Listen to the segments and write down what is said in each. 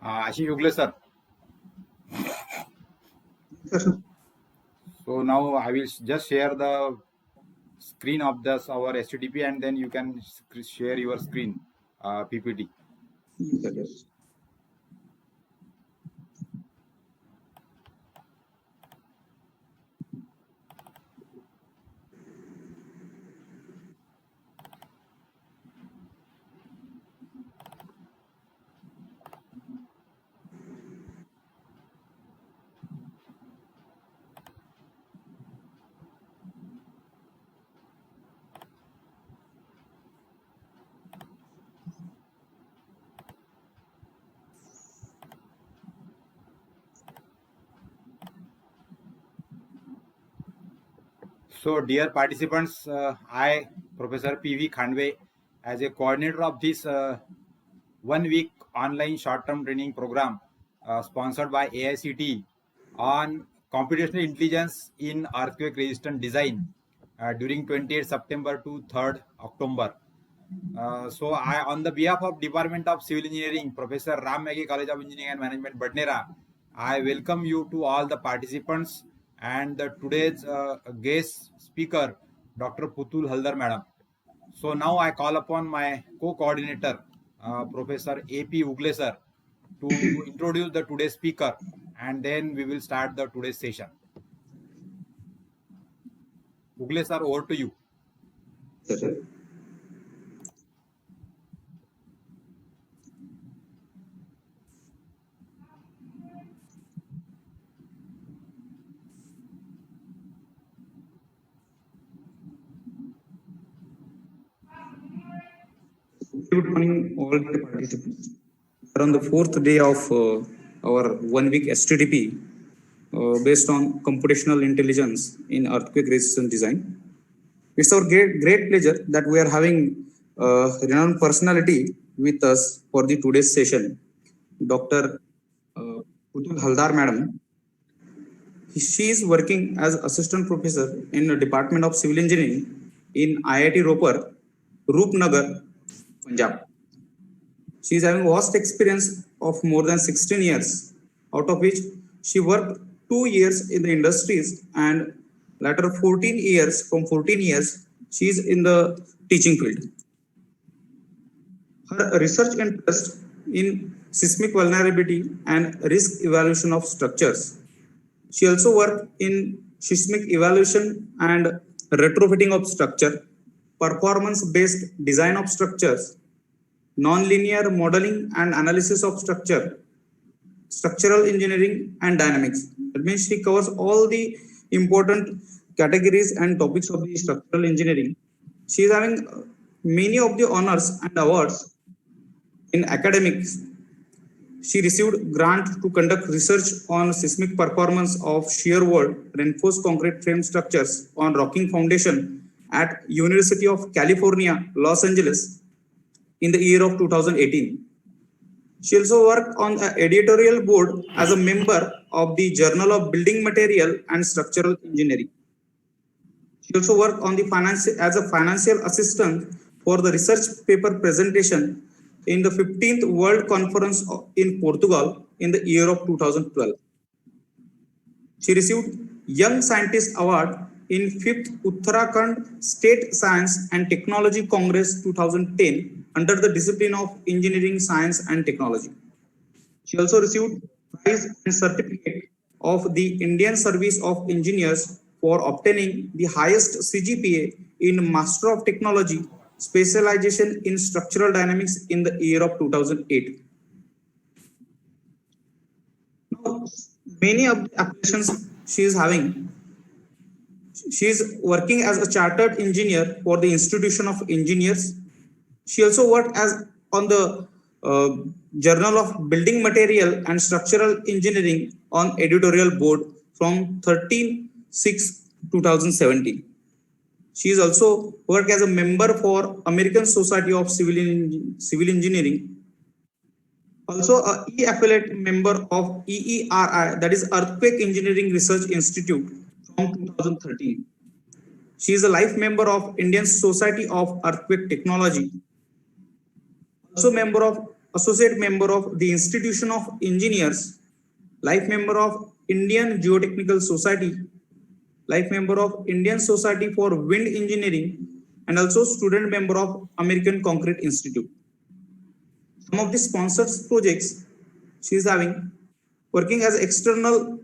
Ashish Ugle, sir. Sir. So now I will just share the screen of this our HTTP, and then you can share your screen PPT. Yes, sir, yes. So, dear participants, I, Professor P.V. Khandwe, as a coordinator of this 1 week online short-term training program sponsored by AICT on computational intelligence in earthquake-resistant design during 28 September to 3rd October. So, I, on the behalf of Department of Civil Engineering, Professor Ram Maggi College of Engineering and Management, Badnera, I welcome you to all the participants and today's guest speaker, Dr. Putul Haldar Madam. So now I call upon my co-coordinator, Professor A.P. Ugle sir, to introduce the today's speaker, and then we will start the today's session. Ugle sir, over to you. Yes, sir. Good morning, all the participants. We're on the fourth day of our 1 week STDP based on computational intelligence in earthquake resistant design. It's our great pleasure that we are having renowned personality with us for the today's session, Dr. Putul Haldar Madam. She is working as assistant professor in the Department of Civil Engineering in IIT Ropar, Roopnagar, Punjab. She is having vast experience of more than 16 years, out of which she worked 2 years in the industries and later 14 years, from 14 years, she is in the teaching field. Her research interest in seismic vulnerability and risk evaluation of structures. She also worked in seismic evaluation and retrofitting of structure, performance-based design of structures, non-linear modeling and analysis of structure, structural engineering and dynamics. That means she covers all the important categories and topics of the structural engineering. She is having many of the honors and awards in academics. She received grant to conduct research on seismic performance of shear wall reinforced concrete frame structures on rocking foundation at University of California, Los Angeles in the year of 2018. She also worked on the editorial board as a member of the Journal of Building Material and Structural Engineering. She also worked on the as a financial assistant for the research paper presentation in the 15th World Conference in Portugal in the year of 2012. She received Young Scientist Award in 5th Uttarakhand State Science and Technology Congress 2010 under the discipline of Engineering, Science and Technology. She also received prize and certificate of the Indian Service of Engineers for obtaining the highest CGPA in Master of Technology specialization in structural dynamics in the year of 2008. Now, many of the applications she is having. She is working as a chartered engineer for the Institution of Engineers. She also worked as on the Journal of Building Material and Structural Engineering on editorial board from 13/6/2017. She is also worked as a member for American Society of Civil Engineering. Also a E-affiliate member of EERI, that is Earthquake Engineering Research Institute from 2013. She is a life member of Indian Society of Earthquake Technology. Also member of associate member of the Institution of Engineers, life member of Indian Geotechnical Society, life member of Indian Society for Wind Engineering, and also student member of American Concrete Institute. Some of the sponsored projects she is having: working as external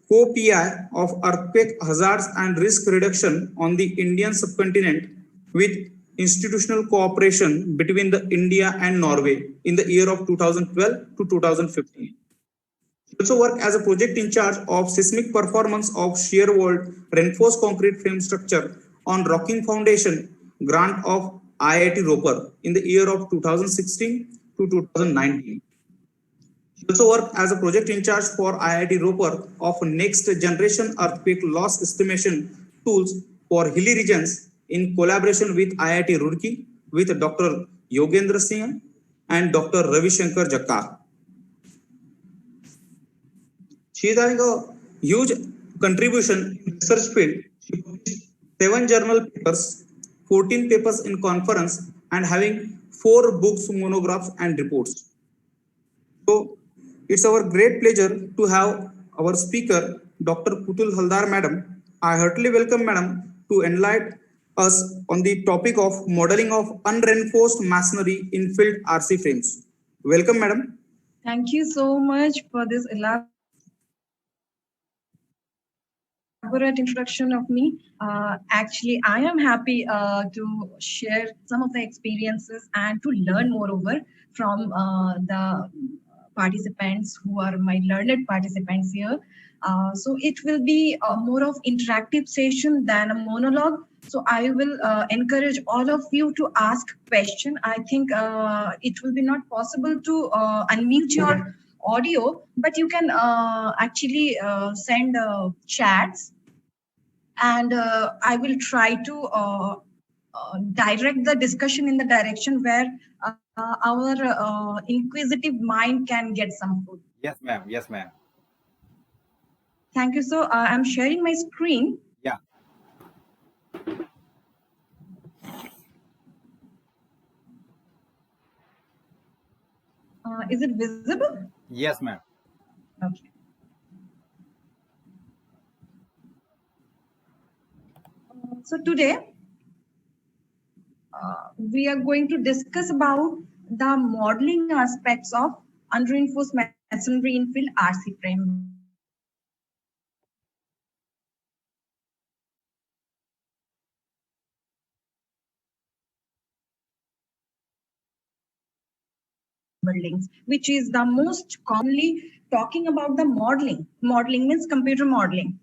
co-PI of earthquake hazards and risk reduction on the Indian subcontinent with institutional cooperation between the India and Norway in the year of 2012 to 2015. She also worked as a project in charge of seismic performance of shear wall reinforced concrete frame structure on Rocking Foundation grant of IIT Roper in the year of 2016 to 2019. She also worked as a project in charge for IIT Roper of next generation earthquake loss estimation tools for hilly regions in collaboration with IIT Roorkee with Dr. Yogendra Singh and Dr. Ravi Shankar Jakkar. She is having a huge contribution in research field. She published 7 journal papers, 14 papers in conference, and having 4 books, monographs, and reports. So it's our great pleasure to have our speaker, Dr. Putul Haldar Madam. I heartily welcome Madam to enlighten us on the topic of modeling of unreinforced masonry in filled RC frames. Welcome, Madam. Thank you so much for this elaborate introduction of me. Actually, I am happy to share some of the experiences and to learn moreover from the participants who are my learned participants here. So it will be more of interactive session than a monologue. So I will encourage all of you to ask question. I think it will be not possible to unmute your audio, but you can actually send chats, and I will try to direct the discussion in the direction where our inquisitive mind can get some food. Yes, ma'am. Yes, ma'am. Thank you. So I'm sharing my screen. Yeah. Is it visible? Yes, ma'am. Okay. So today we are going to discuss about the modeling aspects of unreinforced masonry infill RC frame. Buildings, which is the most commonly talking about the modeling. Modeling means computer modeling.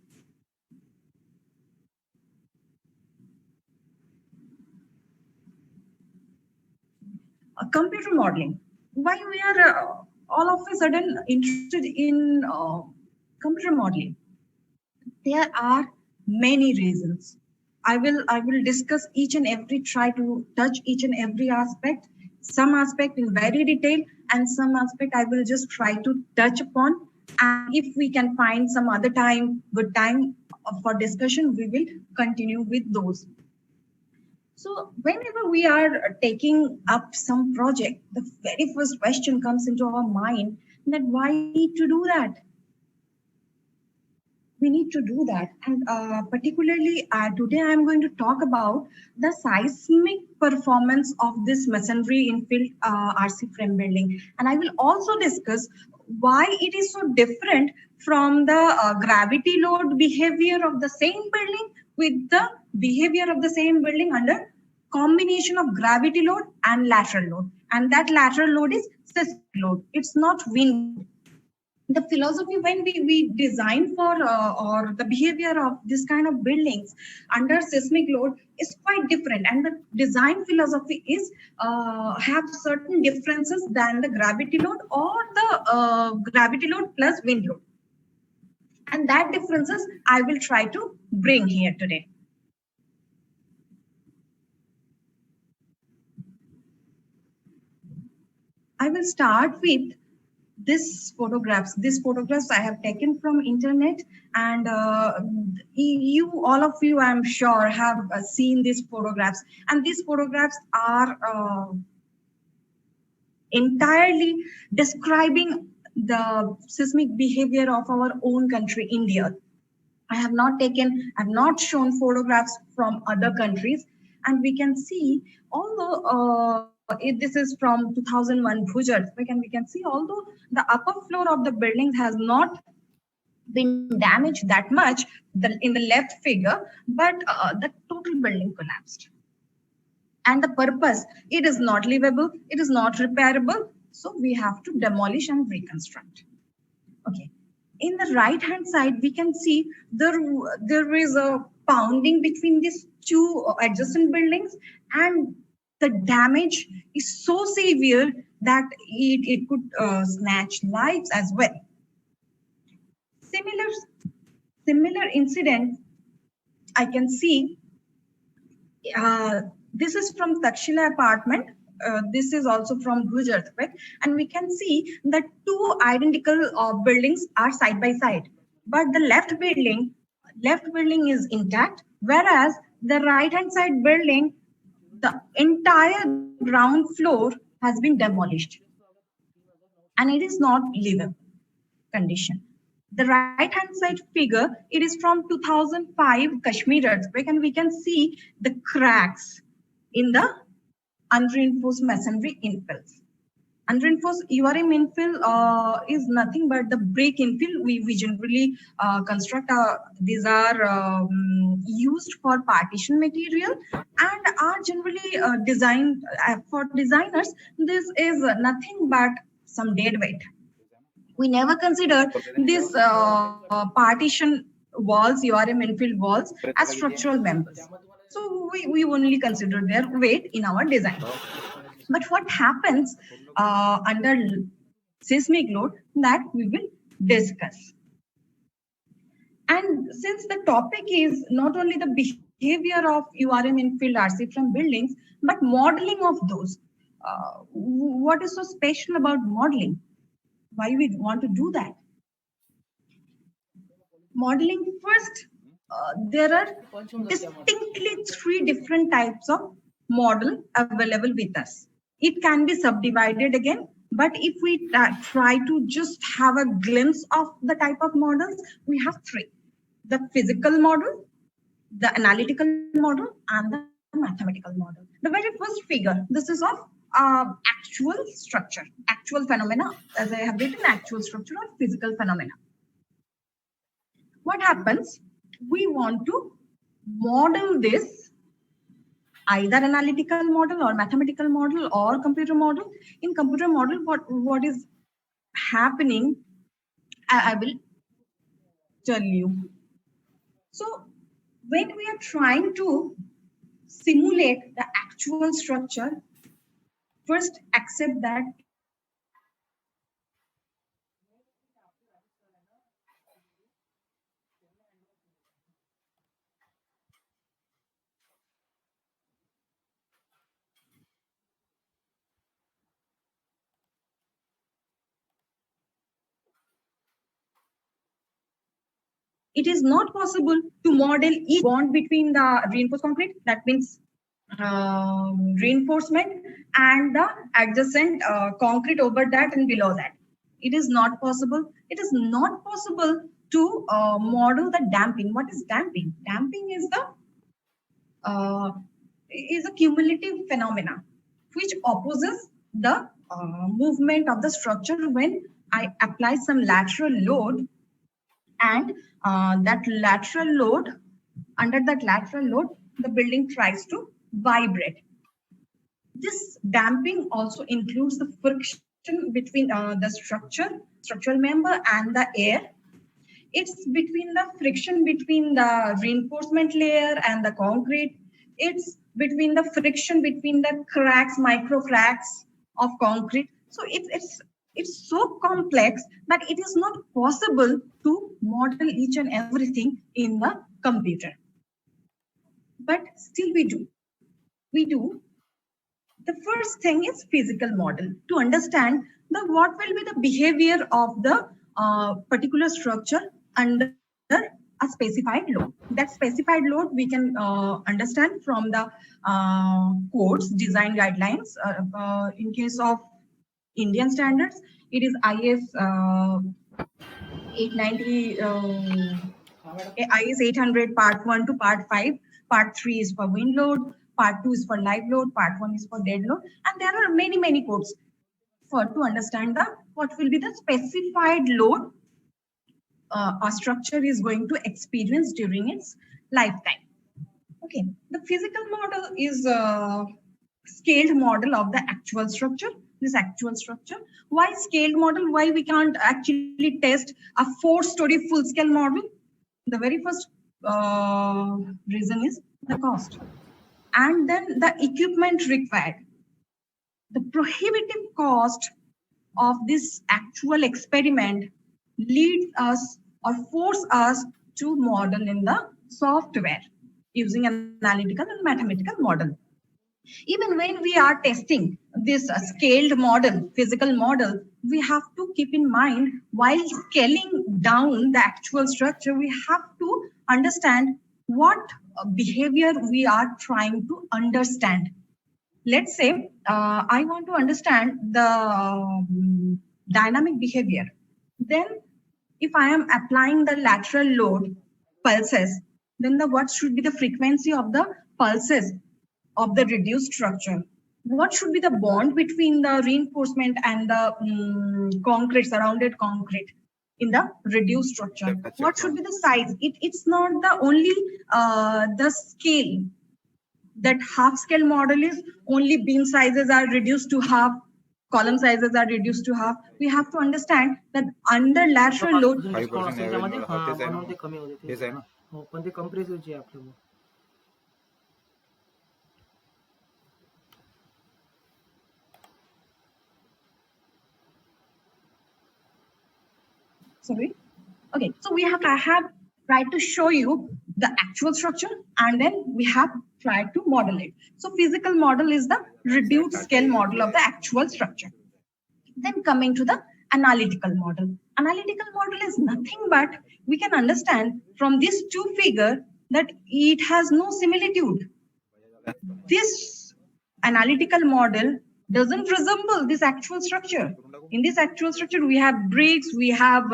Computer modeling. Why we are all of a sudden interested in computer modeling? There are many reasons. I will discuss each and every, try to touch each and every aspect. Some aspect in very detail, and some aspect I will just try to touch upon. And if we can find some other time, good time for discussion, we will continue with those. So whenever we are taking up some project, the very first question comes into our mind that why need to do that? We need to do that. And particularly today I'm going to talk about the seismic performance of this masonry infill RC frame building. And I will also discuss why it is so different from the gravity load behavior of the same building with the behavior of the same building under combination of gravity load and lateral load. And that lateral load is seismic load. It's not wind. The philosophy when we design for or the behavior of this kind of buildings under seismic load is quite different, and the design philosophy is have certain differences than the gravity load or the gravity load plus wind load, and that differences I will try to bring here today. I will start with these photographs I have taken from internet, and you all of you I'm sure have seen these photographs, and these photographs are entirely describing the seismic behavior of our own country, India. I have not shown photographs from other countries, and we can see, although this is from 2001 Bhuj earthquake, and we can see although the upper floor of the buildings has not been damaged that much in the left figure, but the total building collapsed. And the purpose, it is not livable, it is not repairable, so we have to demolish and reconstruct. Okay. In the right hand side, we can see there is a pounding between these two adjacent buildings, and the damage is so severe that it could snatch lives as well. Similar incident I can see. This is from Takshila apartment. This is also from Bhuj earthquake, and we can see that two identical buildings are side by side, but the left building is intact, whereas the right hand side building, the entire ground floor has been demolished, and it is not livable condition. The right hand side figure, it is from 2005 Kashmir earthquake, and we can see the cracks in the unreinforced masonry infills. Unreinforced URM infill is nothing but the brick infill. We generally construct, these are used for partition material and are generally designed for designers. This is nothing but some dead weight. We never consider these partition walls, URM infill walls, as structural members. So we only consider their weight in our design. But what happens under seismic load, that we will discuss. And since the topic is not only the behavior of URM infill RC from buildings, but modeling of those, what is so special about modeling? Why we want to do that? Modeling, first, there are distinctly 3 different types of model available with us. It can be subdivided again, but if we try to just have a glimpse of the type of models, we have 3: the physical model, the analytical model, and the mathematical model. The very first figure, this is of actual structure, actual phenomena, as I have written, actual structure or physical phenomena. What happens? We want to model this, either analytical model or mathematical model or computer model. In computer model, what is happening, I will tell you. So when we are trying to simulate the actual structure, first accept that it is not possible to model each bond between the reinforced concrete, that means reinforcement, and the adjacent concrete over that and below that. It is not possible. It is not possible to model the damping. What is damping? Damping is a cumulative phenomena which opposes the movement of the structure when I apply some lateral load, and that lateral load, under that lateral load, the building tries to vibrate. This damping also includes the friction between the structural member and the air. It's between the friction between the reinforcement layer and the concrete. It's between the friction between the cracks, micro cracks of concrete. So it's so complex that it is not possible to model each and everything in the computer. But still we do. The first thing is physical model, to understand what will be the behavior of the particular structure under a specified load. That specified load we can understand from the codes, design guidelines. In case of Indian standards. It is IS 890, IS 800 Part 1 to Part 5. Part 3 is for wind load. Part 2 is for live load. Part 1 is for dead load. And there are many codes for to understand what will be the specified load a structure is going to experience during its lifetime. Okay, the physical model is a scaled model of the actual structure. This actual structure. Why scaled model? Why we can't actually test a 4-story full-scale model? The very first reason is the cost, and then the equipment required. The prohibitive cost of this actual experiment leads us or force us to model in the software using an analytical and mathematical model. Even when we are testing this scaled model, physical model, we have to keep in mind while scaling down the actual structure, we have to understand what behavior we are trying to understand. Let's say I want to understand the dynamic behavior. Then if I am applying the lateral load pulses, then what should be the frequency of the pulses of the reduced structure? What should be the bond between the reinforcement and the concrete, surrounded concrete in the reduced structure? What should be the size? It's not the only the scale. That half scale model is only beam sizes are reduced to half, column sizes are reduced to half. We have to understand that under lateral load. 5% average तेच आहे ना. पण ते कंप्रेसिव्हचे आहे आपल्याला. Sorry. Okay, so I have tried to show you the actual structure and then we have tried to model it. So physical model is the reduced scale model of the actual structure. Then coming to the analytical model. Analytical model is nothing but we can understand from these two figures that it has no similitude. This analytical model doesn't resemble this actual structure. In this actual structure, we have bricks, we have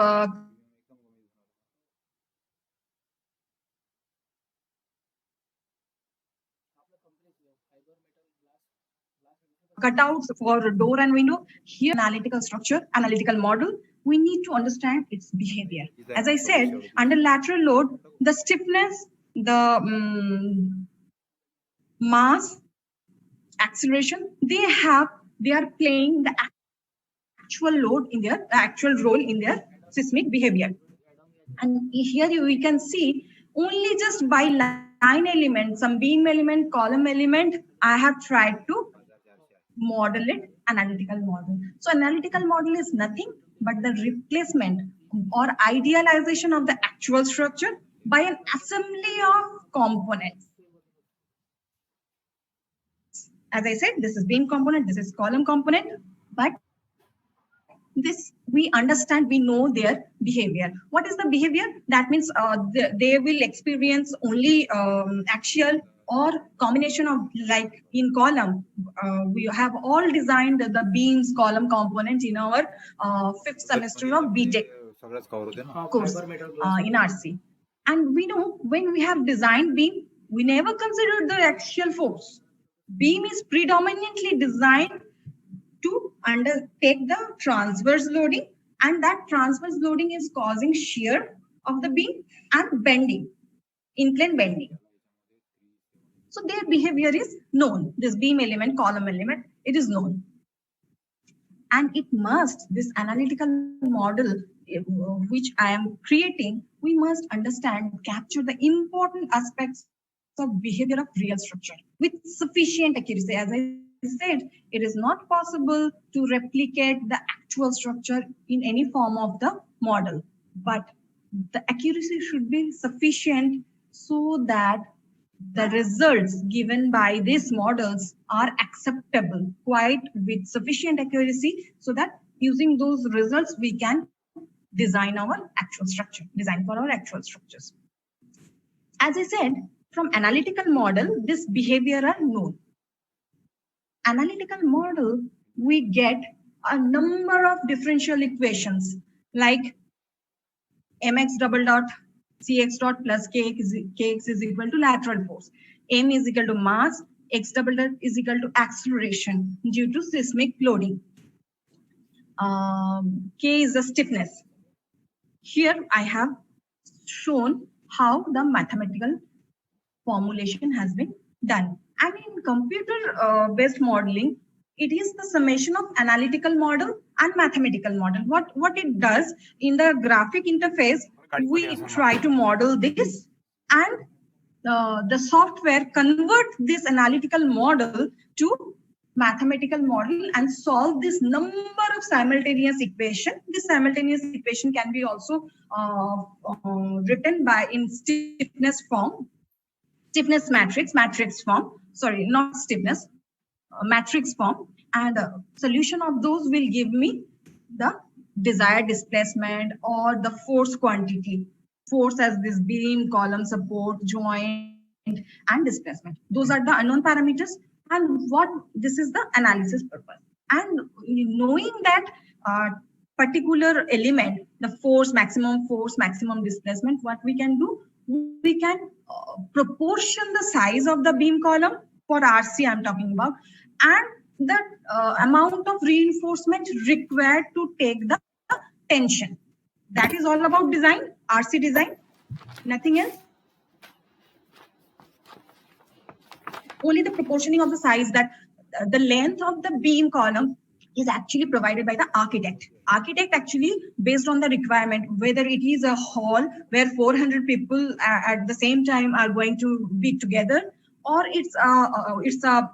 cutouts for door and window. Here, analytical structure, analytical model, we need to understand its behavior. As I said, under lateral load, the stiffness, the mass, acceleration, they are playing the actual load in their actual role in their seismic behavior. And here we can see only just by line element, some beam element, column element, I have tried to model it, analytical model. So analytical model is nothing but the replacement or idealization of the actual structure by an assembly of components. As I said, this is beam component, this is column component, but this we understand, we know their behavior. What is the behavior? That means they will experience only axial or combination of, like in column. We have all designed the beams, column components in our 5th semester of BTech course in RC. And we know when we have designed beam, we never considered the axial force. Beam is predominantly designed to undertake the transverse loading, and that transverse loading is causing shear of the beam and bending, incline bending. So their behavior is known. This beam element, column element, it is known. And it must, this analytical model which I am creating, we must understand, capture the important aspects of behavior of real structure with sufficient accuracy. As I said, it is not possible to replicate the actual structure in any form of the model, but the accuracy should be sufficient so that the results given by these models are acceptable, quite with sufficient accuracy, so that using those results we can design our actual structure, design for our actual structures. As I said, from analytical model, this behavior are known. Analytical model, we get a number of differential equations like mx double dot cx dot plus kx is equal to lateral force. M is equal to mass, x double dot is equal to acceleration due to seismic loading. K is the stiffness. Here I have shown how the mathematical formulation has been done. And in computer-based modeling, it is the summation of analytical model and mathematical model. What it does in the graphic interface, we try to model this, and the software converts this analytical model to mathematical model and solve this number of simultaneous equation. This simultaneous equation can be also written by in stiffness form, stiffness matrix form, sorry, not stiffness, matrix form, and solution of those will give me the desired displacement or the force quantity. Force as this beam, column, support, joint, and displacement. Those are the unknown parameters, and what this is the analysis purpose. And knowing that particular element, the force, maximum displacement, what we can do, we can proportion the size of the beam column for RC I'm talking about, and the amount of reinforcement required to take the tension. That is all about design, RC design, nothing else. Only the proportioning of the size, that the length of the beam column is actually provided by the architect. Architect actually, based on the requirement, whether it is a hall where 400 people at the same time are going to be together, or it's a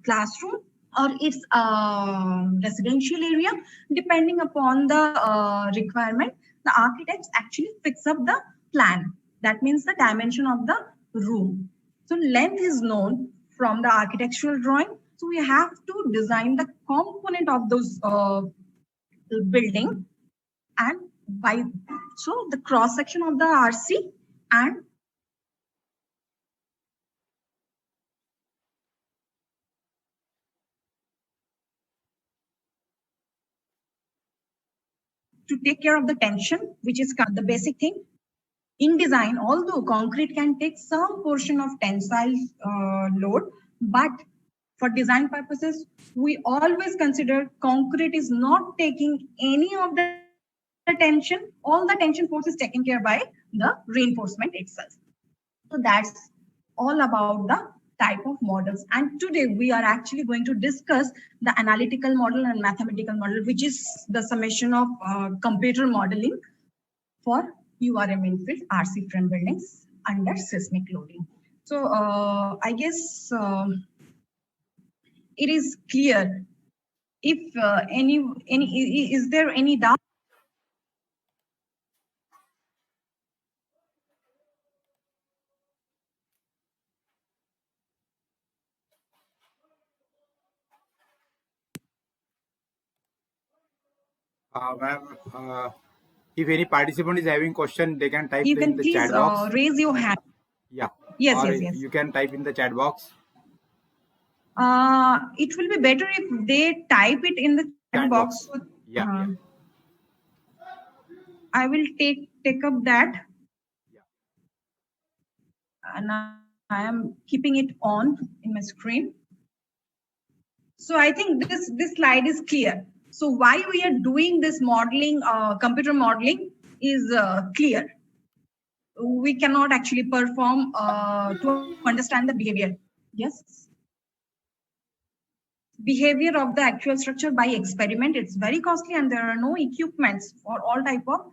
classroom, or it's a residential area, depending upon the requirement, the architects actually fix up the plan. That means the dimension of the room. So length is known from the architectural drawing. So we have to design the component of those building, and so the cross section of the RC and to take care of the tension, which is the basic thing. In design, although concrete can take some portion of tensile load, but for design purposes, we always consider concrete is not taking any of the tension. All the tension force is taken care by the reinforcement itself. So that's all about the type of models. And today we are actually going to discuss the analytical model and mathematical model, which is the summation of computer modeling for URM infill RC frame buildings under seismic loading. So I guess it is clear. If is there any doubt? Ma'am, if any participant is having question, they can type You in can the please chat box. raise your hand. Yeah. Yes, Or yes. you can type in the chat box. It will be better if they type it in the chat box. Yeah. I will take up that. And I am keeping it on in my screen. So I think this slide is clear. So why we are doing this modeling, computer modeling is clear. We cannot actually perform to understand the behavior. Yes. Behavior of the actual structure by experiment. It's very costly, and there are no equipments for all type of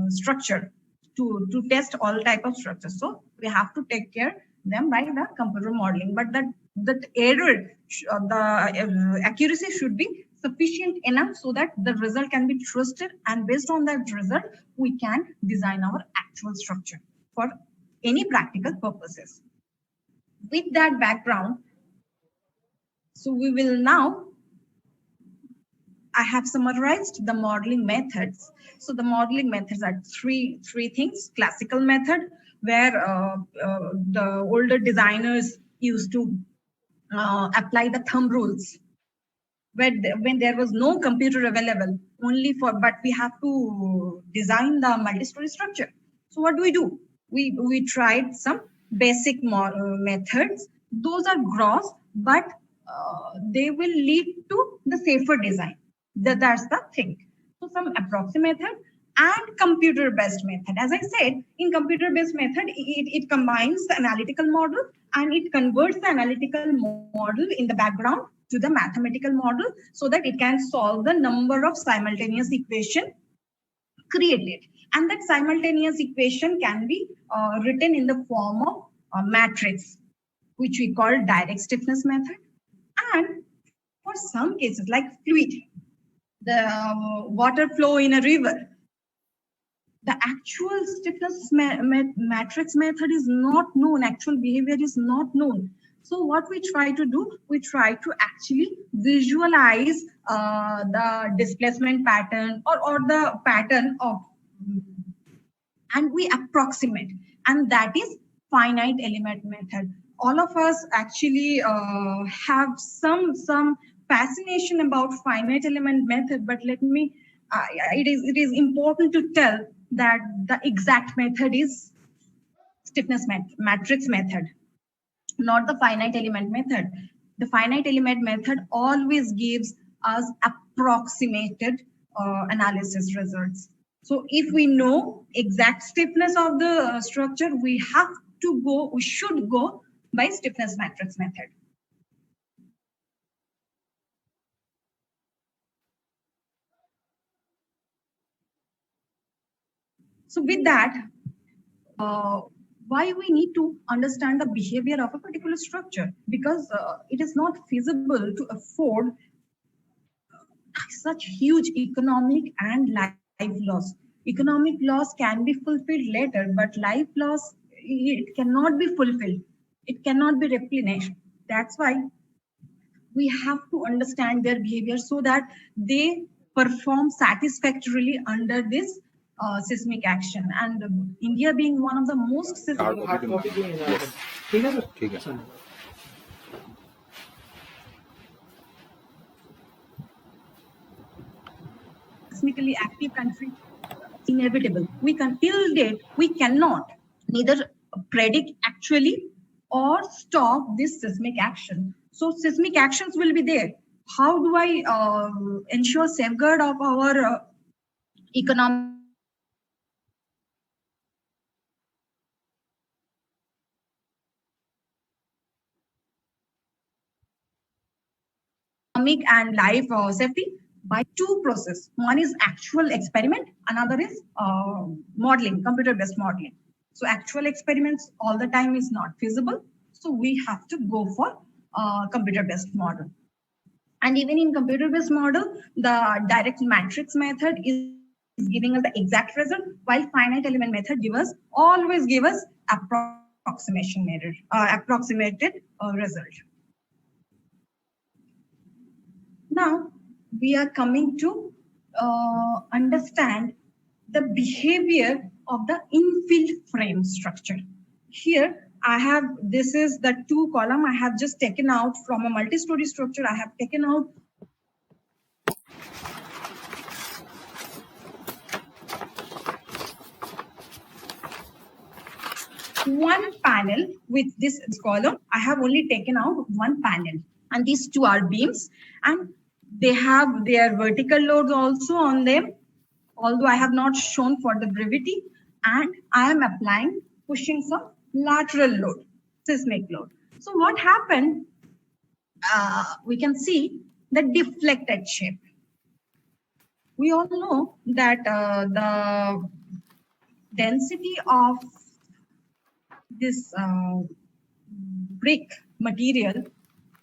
structure to test all type of structures. So we have to take care them by the computer modeling. But that error, the accuracy should be sufficient enough so that the result can be trusted, and based on that result, we can design our actual structure for any practical purposes. With that background, so we will now, I have summarized the modeling methods. So the modeling methods are three things. Classical method, where the older designers used to apply the thumb rules when there was no computer available but we have to design the multi-story structure. So what do? We tried some basic methods. Those are gross, but they will lead to the safer design. That's the thing. So some approximate method and computer-based method. As I said, in computer-based method, it combines the analytical model and it converts the analytical model in the background to the mathematical model so that it can solve the number of simultaneous equation created. And that simultaneous equation can be written in the form of a matrix, which we call direct stiffness method. And for some cases like fluid, the water flow in a river, the actual stiffness matrix method is not known, actual behavior is not known. So what we try to do, we try to actually visualize the displacement pattern or the pattern of, and we approximate, and that is finite element method. All of us actually have some fascination about finite element method, but let me, it is important to tell that the exact method is stiffness matrix method, not the finite element method. The finite element method always gives us approximated analysis results. So if we know exact stiffness of the structure, we should go by stiffness matrix method. So with that, why we need to understand the behavior of a particular structure? Because it is not feasible to afford such huge economic and life loss. Economic loss can be fulfilled later, but life loss, it cannot be fulfilled. It cannot be replenished. That's why we have to understand their behavior so that they perform satisfactorily under this seismic action. And India being one of the most hard copy भी है यहाँ पर। ठीक है sir, ठीक है। चलो। seismically active country, inevitable. Till date, we cannot neither predict actually or stop this seismic action. So seismic actions will be there. How do I ensure safeguard of our economic and life safety? By two process. One is actual experiment, another is modeling, computer-based modeling. So actual experiments all the time is not feasible. So we have to go for computer-based model. And even in computer-based model, the direct matrix method is giving us the exact result, while finite element method always give us approximation method, approximated result. Now, we are coming to understand the behavior of the infill frame structure. Here, this is the two column I have just taken out from a multi-story structure. I have taken out one panel with this column. I have only taken out one panel, and these two are beams, and they have their vertical loads also on them, although I have not shown for the brevity, and I am pushing some lateral load, seismic load. So what happened? We can see the deflected shape. We all know that the density of this brick material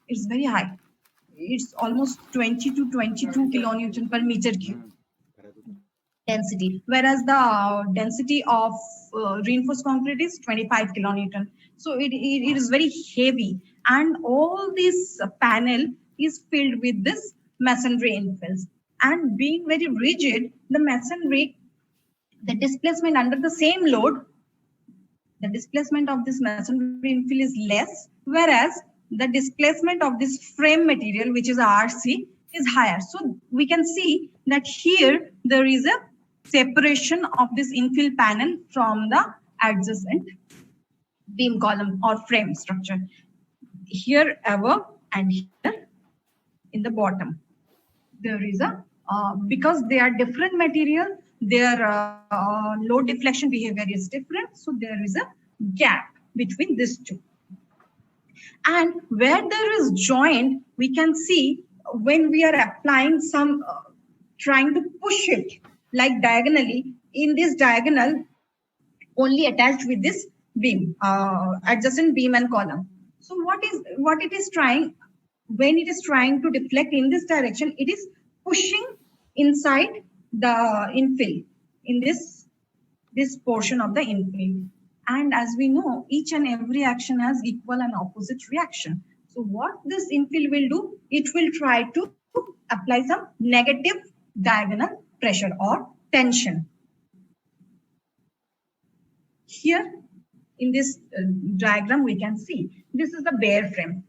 is very high. It's almost 20 to 22 kilonewton per meter cube density, whereas the density of reinforced concrete is 25 kilonewton. So it is very heavy, and all this panel is filled with this masonry infills. And being very rigid, the masonry, the displacement under the same load, the displacement of this masonry infill is less, whereas the displacement of this frame material, which is RC, is higher. So we can see that here there is a separation of this infill panel from the adjacent beam column or frame structure. Here above and here in the bottom. There is a, because they are different material, their load deflection behavior is different. So there is a gap between these two. And where there is joint, we can see when we are applying some, trying to push it like diagonally, in this diagonal only attached with this beam, adjacent beam and column. So what it is trying, when it is trying to deflect in this direction, it is pushing inside the infill, in this portion of the infill. And as we know, each and every action has equal and opposite reaction. So what this infill will do, it will try to apply some negative diagonal pressure or tension. Here in this diagram, we can see this is the bare frame.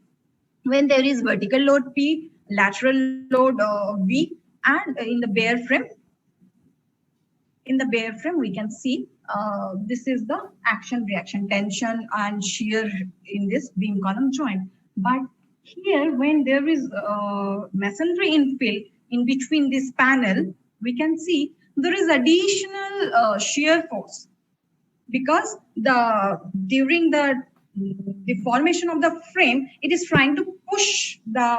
When there is vertical load P, lateral load V, and in the bare frame, we can see this is the action reaction, tension and shear in this beam column joint. But here, when there is masonry infill in between this panel, we can see there is additional shear force, because during the formation of the frame, it is trying to push the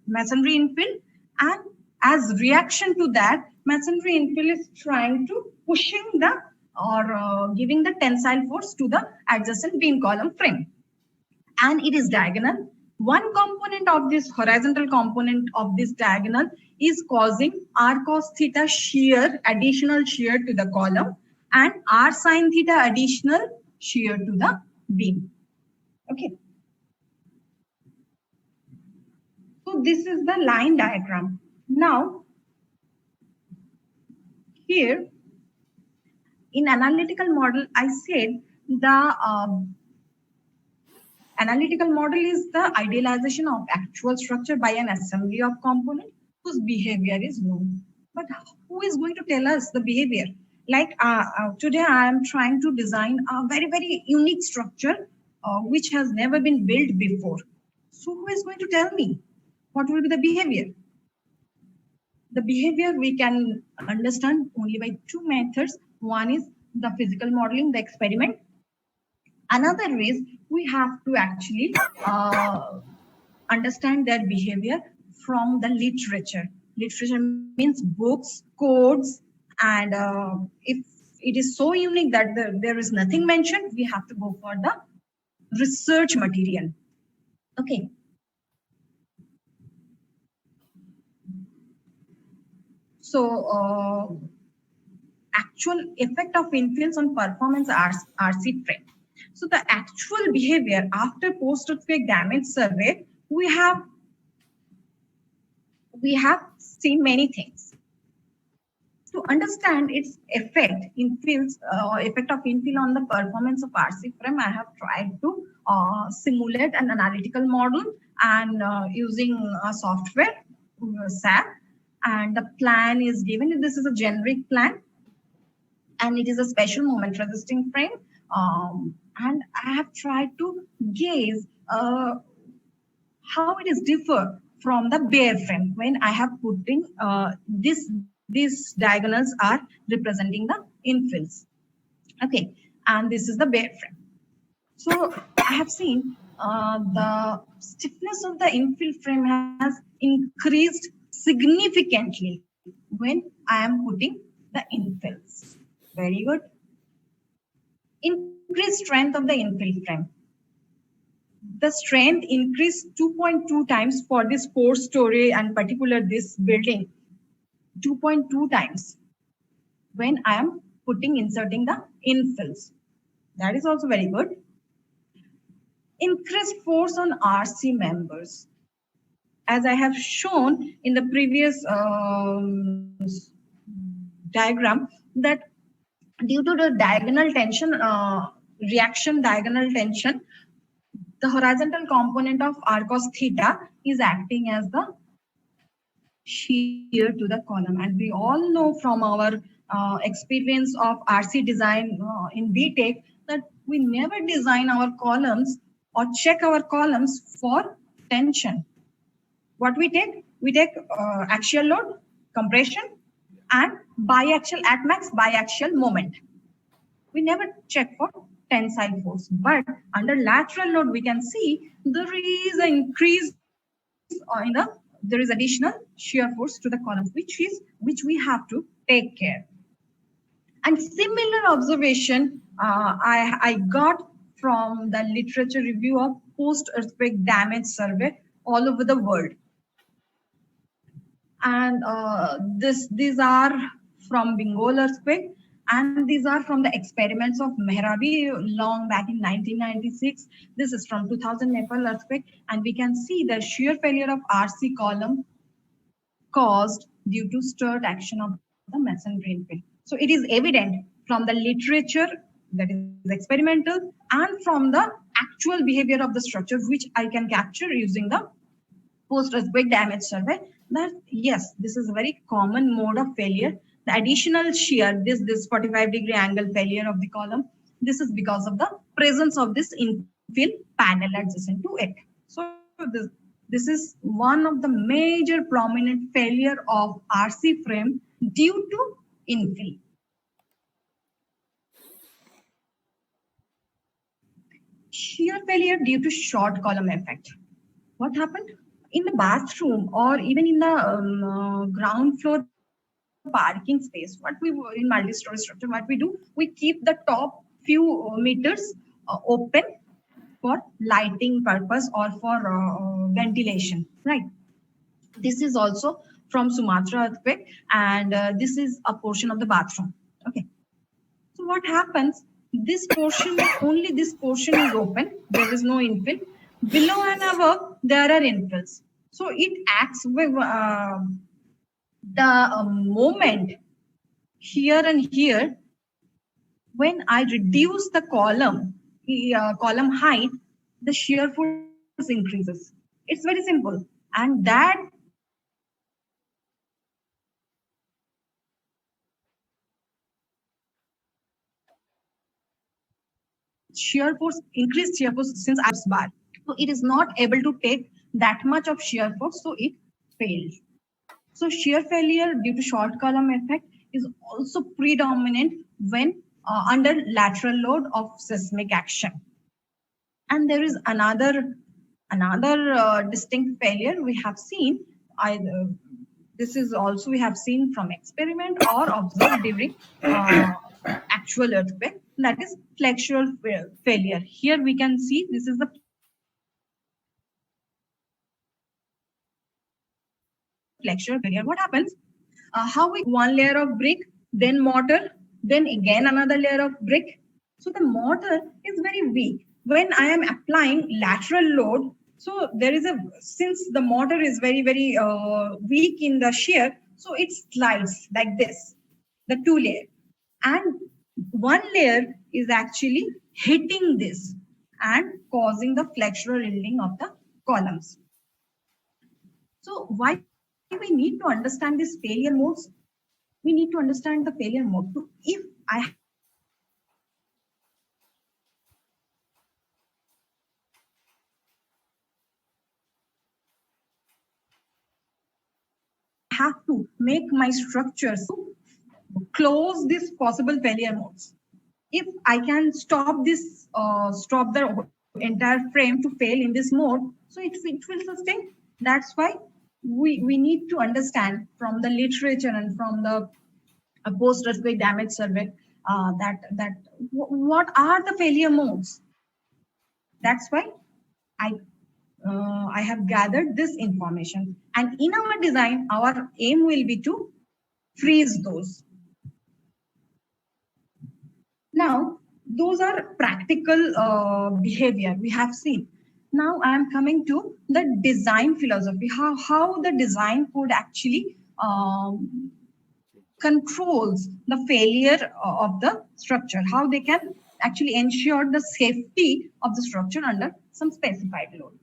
masonry infill, and as reaction to that, masonry infill is trying to pushing the or giving the tensile force to the adjacent beam column frame, and it is diagonal. One component of this horizontal component of this diagonal is causing r cos theta shear, additional shear to the column, and r sin theta additional shear to the beam. Okay. So this is the line diagram. Now, here in analytical model, I said the analytical model is the idealization of actual structure by an assembly of components whose behavior is known. But who is going to tell us the behavior? Like today, I am trying to design a very, very unique structure which has never been built before. So who is going to tell me what will be the behavior? The behavior we can understand only by two methods. One is the physical modeling, the experiment. Another is we have to actually understand their behavior from the literature. Literature means books, codes, and if it is so unique that there is nothing mentioned, we have to go for the research material. Okay. So actual effect of infills on performance RC frame. So the actual behavior after post-earthquake damage survey, we have seen many things. To understand its effect effect of infill on the performance of RC frame, I have tried to simulate an analytical model and using a software, SAP, and the plan is given. This is a generic plan, and it is a special moment resisting frame. And I have tried to gauge how it is differ from the bare frame when I have put in these diagonals are representing the infills. Okay, and this is the bare frame. So I have seen the stiffness of the infill frame has increased significantly when I am putting the infills. Very good. Increased strength of the infill frame. The strength increased 2.2 times for this 4-story and particular this building. 2.2 times when I am inserting the infills. That is also very good. Increased force on RC members. As I have shown in the previous diagram, that due to the diagonal tension, diagonal tension, the horizontal component of r cos theta is acting as the shear to the column. And we all know from our experience of RC design in BTech that we never design our columns or check our columns for tension. What we take? We take axial load, compression, and biaxial at max biaxial moment. We never check for tensile force. But under lateral load, we can see there is an increase there is additional shear force to the columns, which we have to take care. And similar observation I got from the literature review of post-earthquake damage survey all over the world. And these are from Bengal earthquake, and these are from the experiments of Mehrabi long back in 1996. This is from 2000 Nepal earthquake, and we can see the shear failure of RC column caused due to stirred action of the masonry infill. So it is evident from the literature, that is experimental, and from the actual behavior of the structure, which I can capture using the post-earthquake damage survey, that yes, this is a very common mode of failure. The additional shear, this 45-degree angle failure of the column, this is because of the presence of this infill panel adjacent to it. So this is one of the major prominent failure of RC frame due to infill. Shear failure due to short column effect. What happened? In the bathroom or even in the ground floor parking space, what we in multi-story structure, what we do, we keep the top few meters open for lighting purpose or for ventilation, right? This is also from Sumatra earthquake, and this is a portion of the bathroom. Okay. So what happens? This portion, only this portion is open. There is no infill. Below and above, there are infills. So it acts with the moment here and here. When I reduce the column height, the shear force increases. It's very simple. And that shear force, increased shear force since I's bar. So it is not able to take that much of shear force, so it failed. So shear failure due to short column effect is also predominant when under lateral load of seismic action. And there is another distinct failure we have seen. This is also we have seen from experiment or observed during actual earthquake. That is flexural failure. Here we can see this is the flexural failure. What happens? How we one layer of brick, then mortar, then again another layer of brick. So the mortar is very weak. When I am applying lateral load, so there is since the mortar is very weak in the shear, so it slides like this, the two layer, and one layer is actually hitting this and causing the flexural yielding of the columns. So why we need to understand these failure modes? We need to understand the failure mode. If I have to make my structures close these possible failure modes. If I can stop this, stop the entire frame to fail in this mode, so it will sustain. That's why we need to understand from the literature and from the post-earthquake damage survey that what are the failure modes. That's why I have gathered this information, and in our design, our aim will be to freeze those. Now, those are practical behavior we have seen. Now I am coming to the design philosophy, how the design code actually controls the failure of the structure, how they can actually ensure the safety of the structure under some specified load.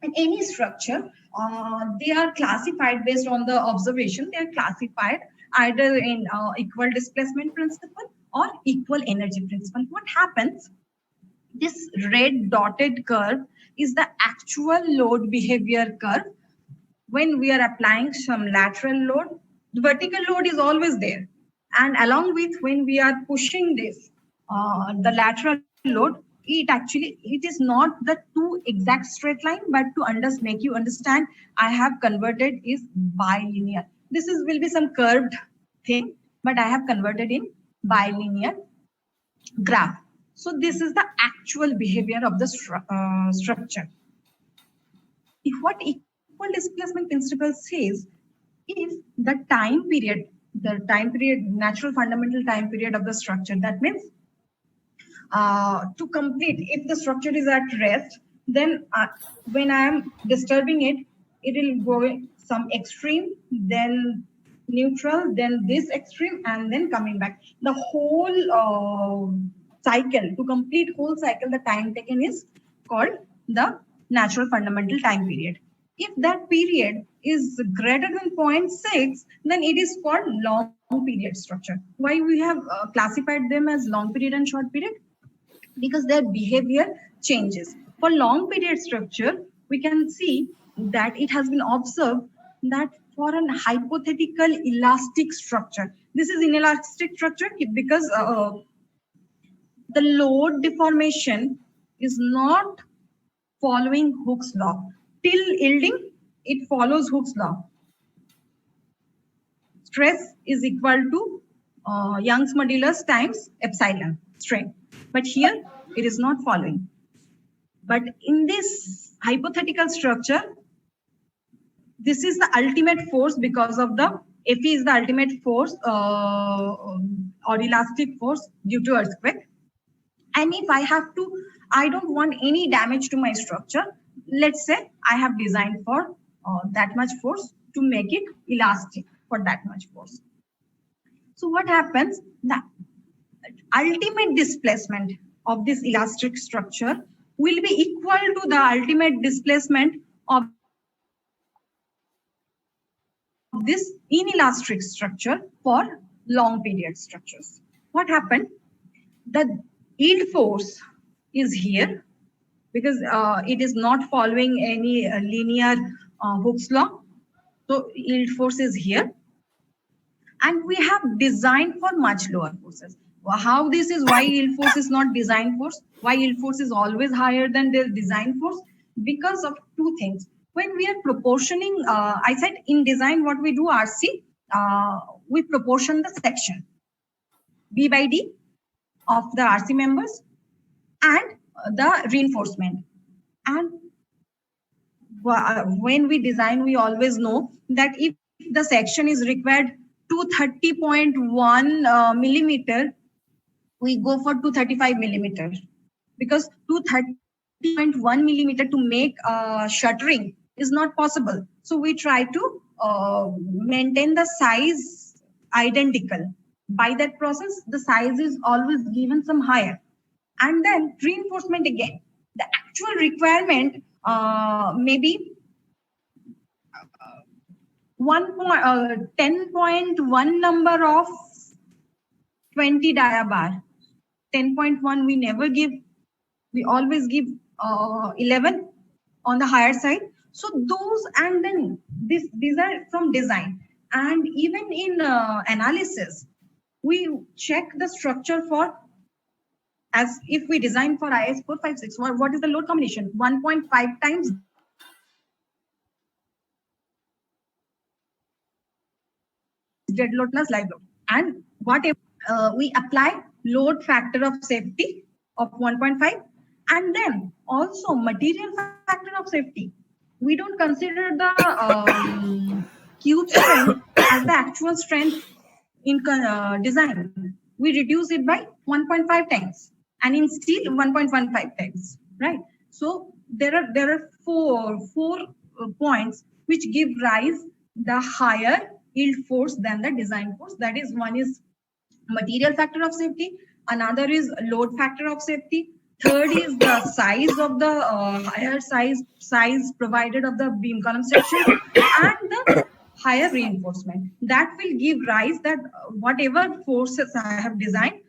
in any structure, they are classified based on the observation. They are classified either in equal displacement principle or equal energy principle. What happens? This red dotted curve is the actual load behavior curve. When we are applying some lateral load, the vertical load is always there. And along with when we are pushing this, the lateral load, it is not the two exact straight line, but to make you understand, I have converted is bilinear. This will be some curved thing, but I have converted in bilinear graph. So this is the actual behavior of the structure. If what equal displacement principle says, if the natural fundamental time period of the structure, that means to complete, if the structure is at rest, then when I am disturbing it, it will go some extreme, then neutral, then this extreme, and then coming back. The whole cycle, to complete whole cycle, the time taken is called the natural fundamental time period. If that period is greater than 0.6, then it is called long period structure. Why we have classified them as long period and short period? Because their behavior changes. For long period structure, we can see that it has been observed that for an hypothetical elastic structure, this is inelastic structure because the load deformation is not following Hooke's law. Till yielding, it follows Hooke's law. Stress is equal to Young's modulus times epsilon strain. But here it is not following. But in this hypothetical structure, this is the ultimate force because of the Fe is the ultimate force or elastic force due to earthquake. And if I don't want any damage to my structure, let's say I have designed for that much force to make it elastic for that much force. So what happens? The ultimate displacement of this elastic structure will be equal to the ultimate displacement of this inelastic structure for long period structures. What happened? The yield force is here because it is not following any linear Hooke's law. So yield force is here. And we have designed for much lower forces. How this is, why yield force is not design force? Why yield force is always higher than the design force? Because of two things. When we are proportioning, I said in design what we do RC, we proportion the section B by D of the RC members and the reinforcement. And when we design, we always know that if the section is required 230.1 millimeter, we go for 235 millimeter, because 230.1 millimeter to make shuttering is not possible. So we try to maintain the size identical. By that process, the size is always given some higher. And then reinforcement again. The actual requirement maybe 10.1 number of 20 dia bar. 10.1 we never give. We always give 11 on the higher side. So those, and then these are from design. And even in analysis, we check the structure for, as if we design for IS 456, what is the load combination? 1.5 times dead load plus live load. And what if we apply load factor of safety of 1.5, and then also material factor of safety. We don't consider the cube strength as the actual strength in design. We reduce it by 1.5 times, and in steel 1.15 times, right? So there are four points which give rise the higher yield force than the design force. That is, one is material factor of safety, another is load factor of safety, Third is the size of the higher size provided of the beam column section, and the higher reinforcement that will give rise that whatever forces I have designed,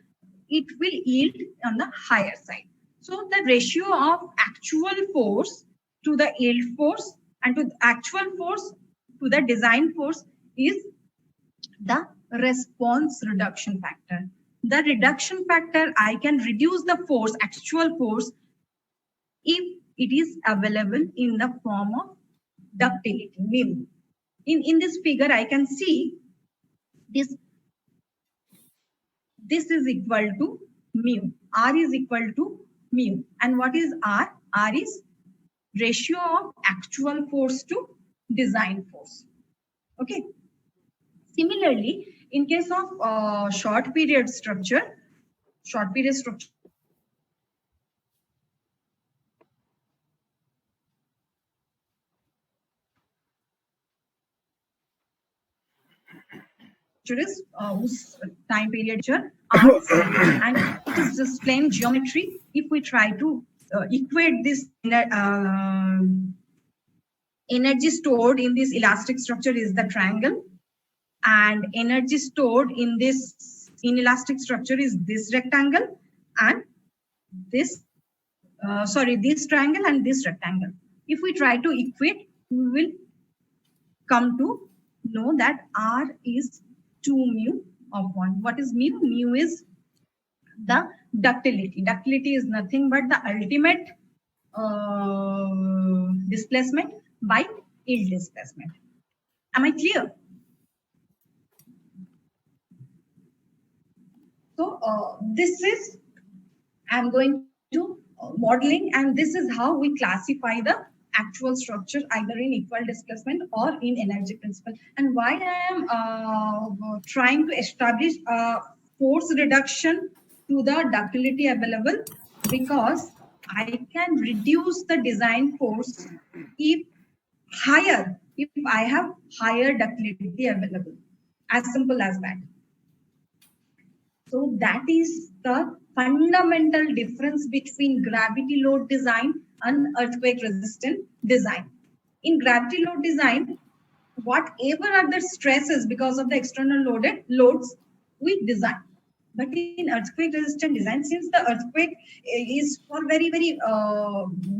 it will yield on the higher side. So the ratio of actual force to the yield force and to the actual force to the design force is the response reduction factor. The reduction factor, I can reduce the force, actual force, if it is available in the form of ductility, mu. In this figure, I can see this is equal to mu. R is equal to mu. And what is R? R is ratio of actual force to design force. Okay. Similarly, in case of short period structure is whose time period and it is just plain geometry. If we try to equate this energy stored in this elastic structure is the triangle, and energy stored in this inelastic structure is this rectangle, and this this triangle and this rectangle. If we try to equate, we will come to know that R is 2 mu of 1. What is mu? Mu is the ductility. Ductility is nothing but the ultimate displacement by yield displacement. Am I clear? So this is, I'm going to modeling, and this is how we classify the actual structure either in equal displacement or in energy principle. And why I am trying to establish a force reduction to the ductility available, because I can reduce the design force if I have higher ductility available. As simple as that. So that is the fundamental difference between gravity load design and earthquake resistant design. In gravity load design, whatever are the stresses because of the external loads, we design. But in earthquake resistant design, since the earthquake is for very, very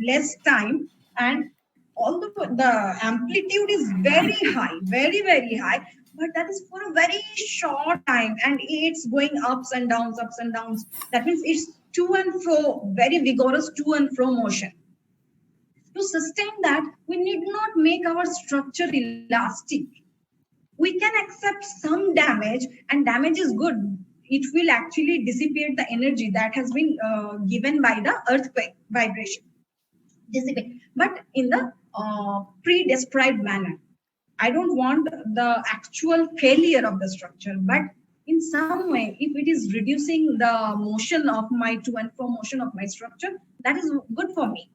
less time, and although the amplitude is very high, very, very high, but that is for a very short time, and it's going ups and downs. That means it's to and fro, very vigorous to and fro motion. To sustain that, we need not make our structure elastic. We can accept some damage, and damage is good. It will actually dissipate the energy that has been given by the earthquake vibration. Dissipate, but in the pre-described manner. I don't want the actual failure of the structure, but in some way, if it is reducing the motion of my to and fro motion of my structure, that is good for me.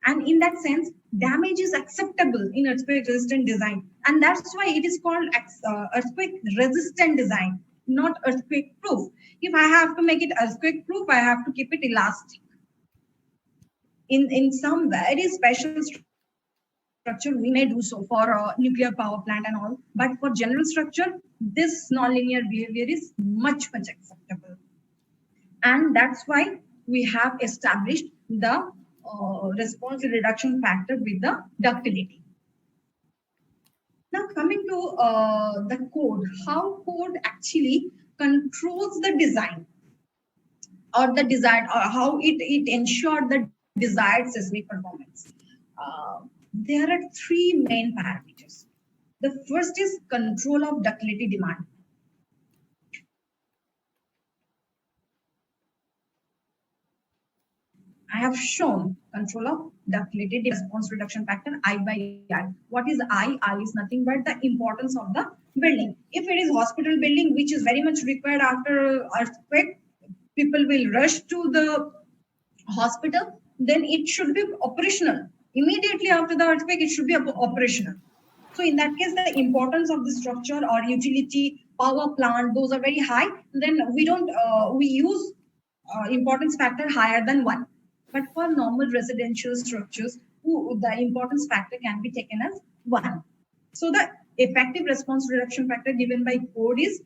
And in that sense, damage is acceptable in earthquake resistant design. And that's why it is called earthquake resistant design, not earthquake proof. If I have to make it earthquake proof, I have to keep it elastic. In some very special structure, we may do so for a nuclear power plant and all, but for general structure, this nonlinear behavior is much acceptable. And that's why we have established the response reduction factor with the ductility. Now coming to the code, how code actually controls the design or the desired, or how it ensured the desired seismic performance. There are three main parameters. The first is control of ductility demand. I have shown control of ductility response reduction factor I by I. What is I? I is nothing but the importance of the building. If it is hospital building, which is very much required after earthquake, people will rush to the hospital, then it should be operational. Immediately after the earthquake, it should be operational. So in that case, the importance of the structure or utility, power plant, those are very high. Then we don't, we use importance factor higher than 1. But for normal residential structures, the importance factor can be taken as 1. So the effective response reduction factor given by code is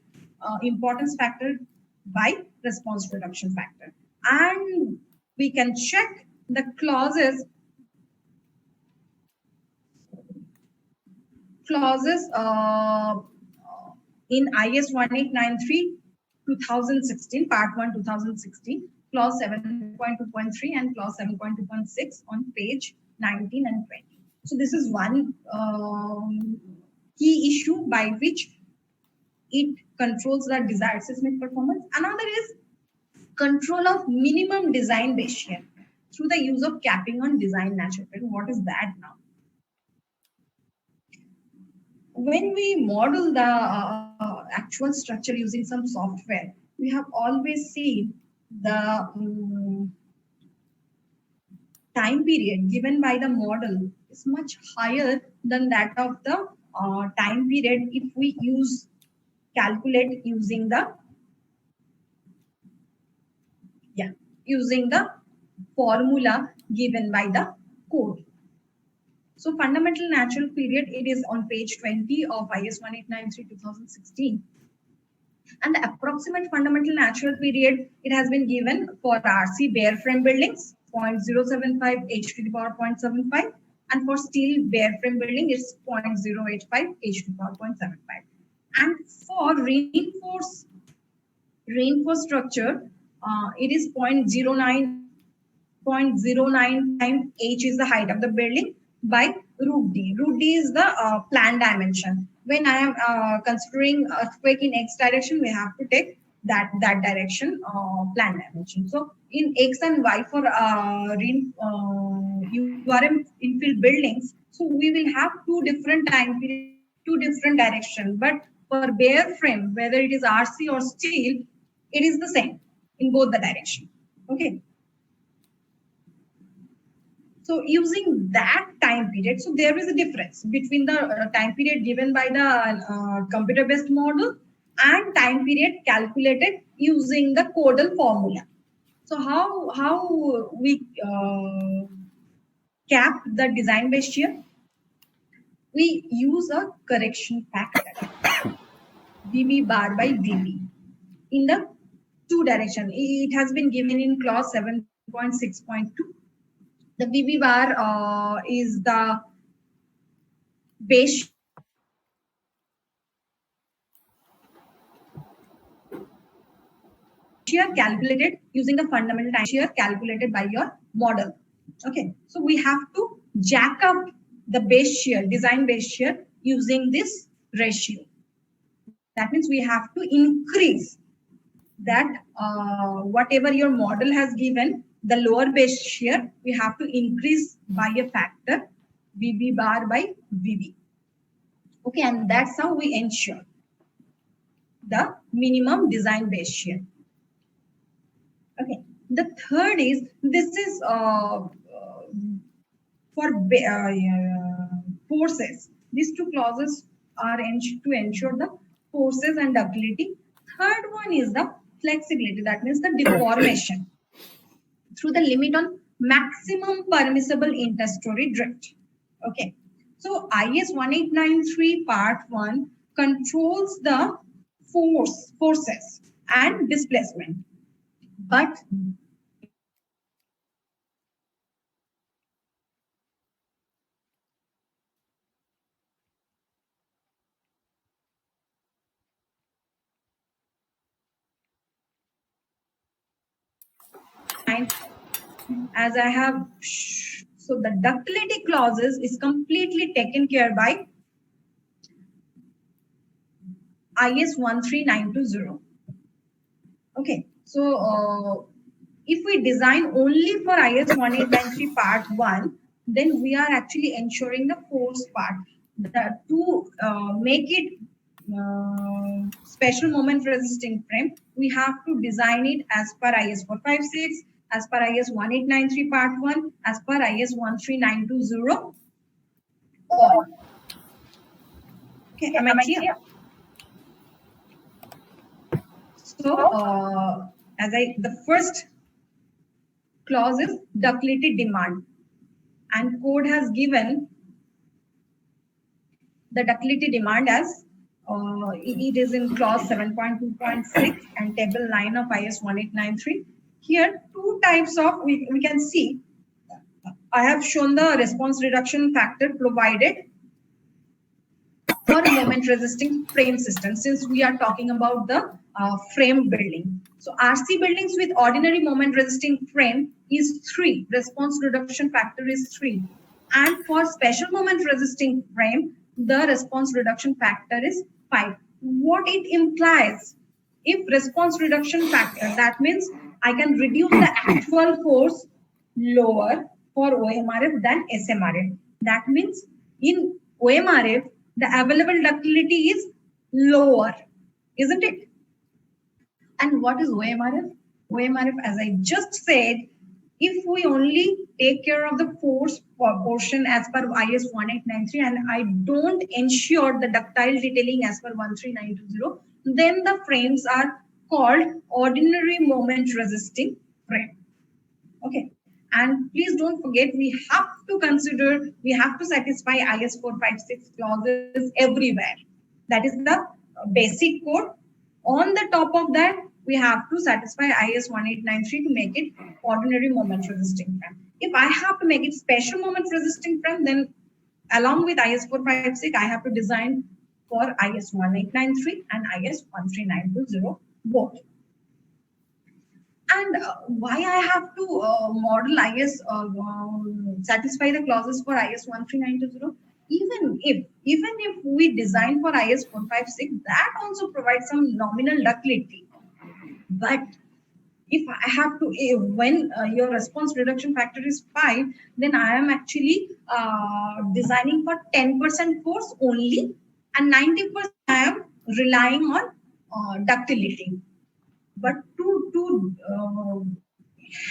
importance factor by response reduction factor. And we can check the clauses in IS 1893 2016, Part 1 2016, Clause 7.2.3 and Clause 7.2.6 on page 19 and 20. So this is one key issue by which it controls the desired seismic performance. Another is control of minimum design base shear through the use of capping on design natural peril. What is that now? When we model the actual structure using some software, we have always seen the time period given by the model is much higher than that of the time period if we calculate using the formula given by the code. So fundamental natural period, it is on page 20 of IS 1893-2016. And the approximate fundamental natural period, it has been given for RC bare frame buildings, 0.075 h to the power 0.75. And for steel bare frame building, it's 0.085 h to the power 0.75. And for reinforced structure, it is 0.09 times h is the height of the building by root d. Root d is the plan dimension. When I am considering earthquake in x direction, we have to take that direction plan dimension. So in x and y for URM infill buildings, so we will have two different time periods, two different directions. But for bare frame, whether it is RC or steel, it is the same in both the direction. Okay. So using that time period, so there is a difference between the time period given by the computer-based model and time period calculated using the codal formula. So how we cap the design base shear? We use a correction factor, VB bar by VB, in the two direction. It has been given in clause 7.6.2. The VB bar is the base shear calculated using the fundamental time shear calculated by your model. Okay, so we have to jack up the base shear, design base shear, using this ratio. That means we have to increase that whatever your model has given, the lower base shear, we have to increase by a factor, VB bar by VB. Okay, and that's how we ensure the minimum design base shear. Okay, the third is, this is for forces. These two clauses are to ensure the forces and ductility. Third one is the flexibility, that means the deformation through the limit on maximum permissible interstory drift. Okay, so IS 1893 part 1 controls the forces and displacement, but as I have, so the ductility clauses is completely taken care by IS 13920. Okay, so if we design only for IS 1893 part 1, then we are actually ensuring the force part. To make it special moment resisting frame, we have to design it as per IS 456, as per IS 1893 part 1, as per IS 13920. Okay, am I clear? So, the first clause is ductility demand, and code has given the ductility demand as it is in clause 7.2.6 and table 9 of IS 1893. Here, two types of, we can see, I have shown the response reduction factor provided for moment resisting frame system, since we are talking about the frame building. So RC buildings with ordinary moment resisting frame is 3, response reduction factor is 3. And for special moment resisting frame, the response reduction factor is 5. What it implies, if response reduction factor, that means I can reduce the actual force lower for OMRF than SMRF. That means in OMRF, the available ductility is lower, isn't it? And what is OMRF? OMRF, as I just said, if we only take care of the force portion as per IS 1893 and I don't ensure the ductile detailing as per 13920, then the frames are called ordinary moment resisting frame. Okay. And please don't forget, we have to satisfy IS 456 clauses everywhere. That is the basic code. On the top of that, we have to satisfy IS 1893 to make it ordinary moment resisting frame. If I have to make it special moment resisting frame, then along with IS 456, I have to design for IS 1893 and IS 13920 both. And why I have to model IS, satisfy the clauses for IS 13920? Even if we design for IS 456, that also provides some nominal ductility. But if I have to, when your response reduction factor is 5, then I am actually designing for 10% force only, and 90% I am relying on ductility. But to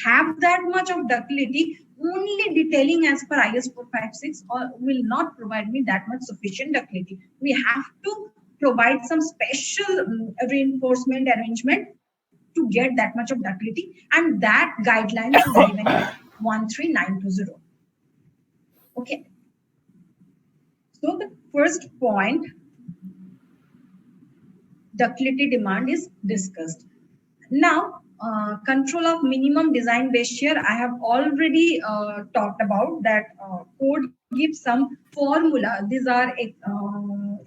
have that much of ductility, only detailing as per IS 456 will not provide me that much sufficient ductility. We have to provide some special reinforcement arrangement to get that much of ductility, and that guideline is given in 13920. Okay. So the first point, ductility demand, is discussed. Now, control of minimum design base shear, I have already talked about that. Code gives some formula. These are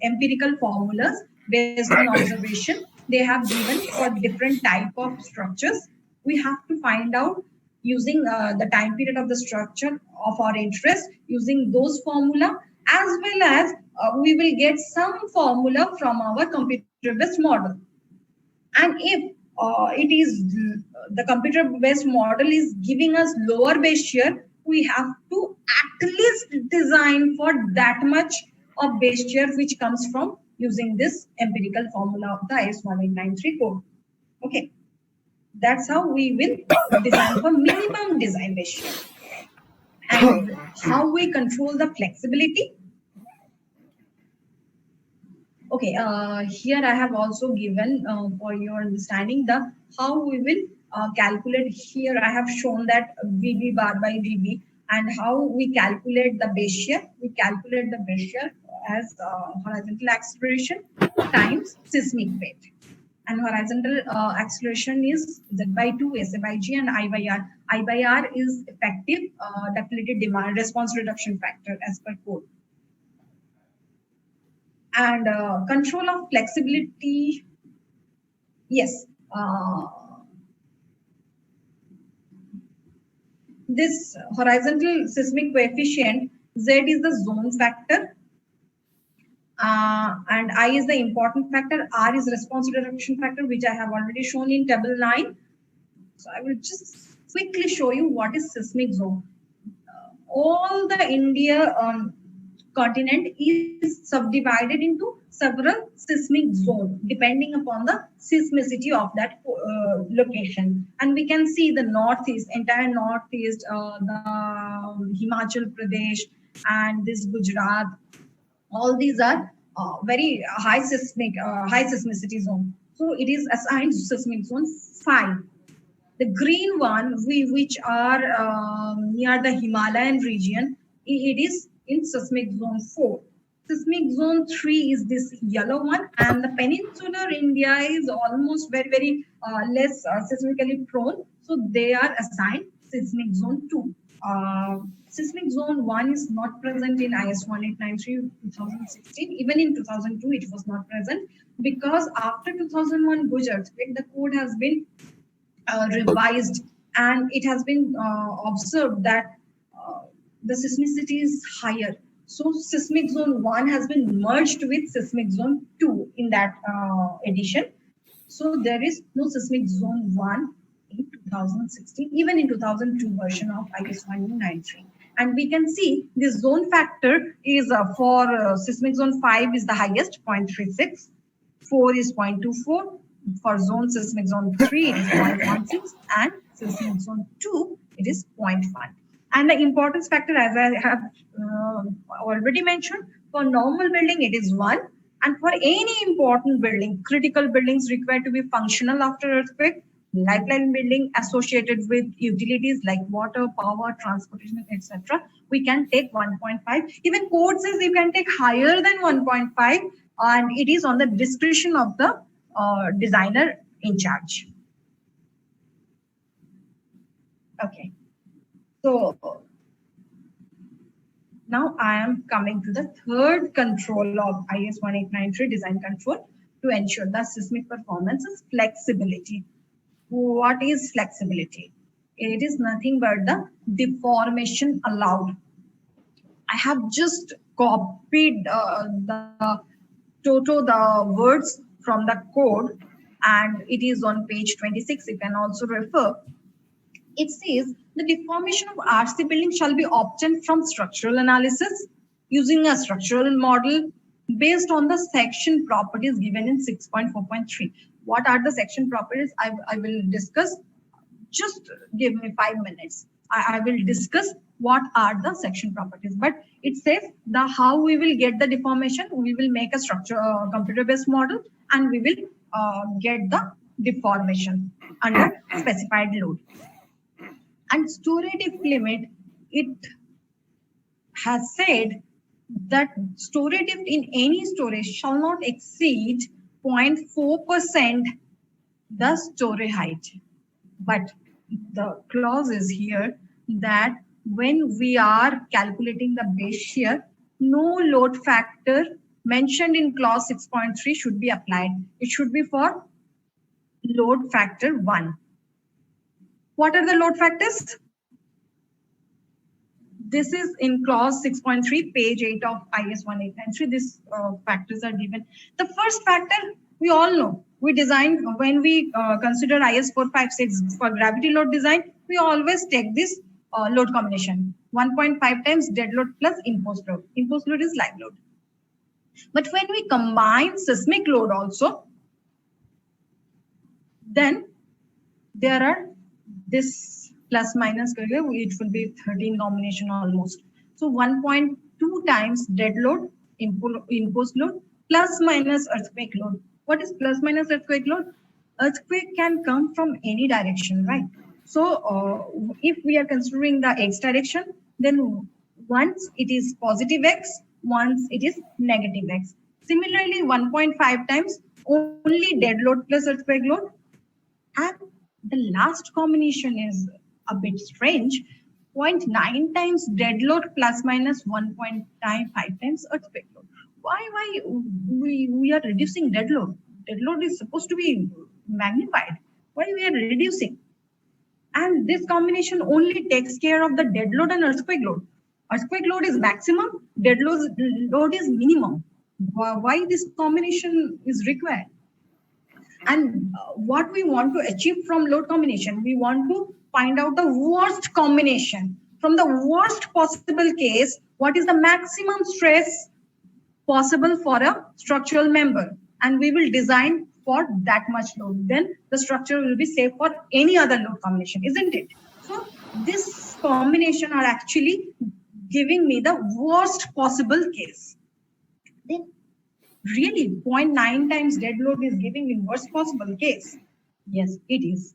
empirical formulas based on observation. They have given for different type of structures. We have to find out using the time period of the structure of our interest, using those formula, as well as we will get some formula from our computer-based model. And if it is the computer-based model is giving us lower base shear, we have to at least design for that much of base shear which comes from using this empirical formula of the IS 1893 code. Okay, that's how we will design for minimum design base shear. And how we control the flexibility. Okay, here I have also given for your understanding the how we will calculate. Here I have shown that VB bar by VB, and how we calculate the base shear. We calculate the base shear as horizontal acceleration times seismic weight. And horizontal acceleration is Z by 2, SA by G, and I by R. I by R is effective ductility demand response reduction factor as per code. And control of flexibility, yes. This horizontal seismic coefficient, Z is the zone factor, and I is the important factor, R is response reduction factor, which I have already shown in table 9. So I will just quickly show you what is seismic zone. All the India continent is subdivided into several seismic zones depending upon the seismicity of that location. And we can see the northeast, entire northeast, the Himachal Pradesh, and this Gujarat. All these are very high seismicity zone. So it is assigned seismic zone 5. The green one, which are near the Himalayan region, it is in seismic zone 4. Seismic zone 3 is this yellow one, and the peninsular India is almost very less seismically prone, so they are assigned seismic zone 2. Seismic zone 1 is not present in IS 1893 2016. Even in 2002, it was not present, because after 2001 Bhuj earthquake, the code has been revised, and it has been observed that the seismicity is higher. So seismic zone 1 has been merged with seismic zone 2 in that edition. So there is no seismic zone 1 in 2016, even in 2002 version of IS 1993. And we can see the zone factor is for seismic zone 5 is the highest, 0.36, 4 is 0.24, for zone seismic zone 3 it is 0.16, and seismic zone 2 it is 0.1. And the importance factor, as I have already mentioned, for normal building it is 1, and for any important building, critical buildings required to be functional after earthquake, lifeline building associated with utilities like water, power, transportation, etc., we can take 1.5. Even code says you can take higher than 1.5, and it is on the discretion of the designer in charge. Okay, so now I am coming to the third control of IS 1893 design control to ensure the seismic performance is flexibility. What is flexibility? It is nothing but the deformation allowed. I have just copied the words from the code, and it is on page 26. You can also refer. It says the deformation of RC building shall be obtained from structural analysis using a structural model based on the section properties given in 6.4.3. What are the section properties? I will discuss. Just give me 5 minutes. I will discuss what are the section properties. But it says the how we will get the deformation. We will make a computer-based model, and we will get the deformation under specified load. And storative limit, it has said that storative in any storage shall not exceed 0.4% the story height. But the clause is here that when we are calculating the base shear, no load factor mentioned in clause 6.3 should be applied. It should be for load factor 1. What are the load factors? This is in clause 6.3, page 8 of IS 1893. These factors are given. The first factor, we all know. We design, when we consider IS 456 for gravity load design, we always take this load combination. 1.5 times dead load plus imposed load. Imposed load is live load. But when we combine seismic load also, then there are this plus minus, it will be 13 combination almost. So 1.2 times dead load, imposed load, plus minus earthquake load. What is plus minus earthquake load? Earthquake can come from any direction, right? So if we are considering the x direction, then once it is positive x, once it is negative x. Similarly, 1.5 times only dead load plus earthquake load. And the last combination is a bit strange. 0.9 times dead load plus minus 1.5 times earthquake load. Why we are reducing dead load? Dead load is supposed to be magnified. Why we are reducing? And this combination only takes care of the dead load and earthquake load. Earthquake load is maximum, dead load is minimum. Why this combination is required? And what we want to achieve from load combination, we want to find out the worst combination. From the worst possible case, what is the maximum stress possible for a structural member? And we will design for that much load. Then the structure will be safe for any other load combination, isn't it? So this combination are actually giving me the worst possible case. Then really 0.9 times dead load is giving me worst possible case. Yes, it is.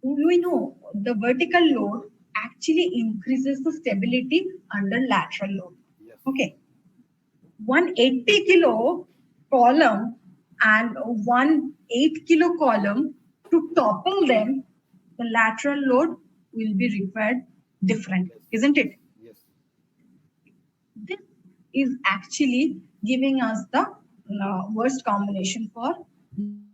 we know the vertical load actually increases the stability under lateral load. Yes. Okay. 180 kilo column and 1 8 kilo column, to topple them, the lateral load will be required different, isn't it? Yes. This is actually giving us the worst combination for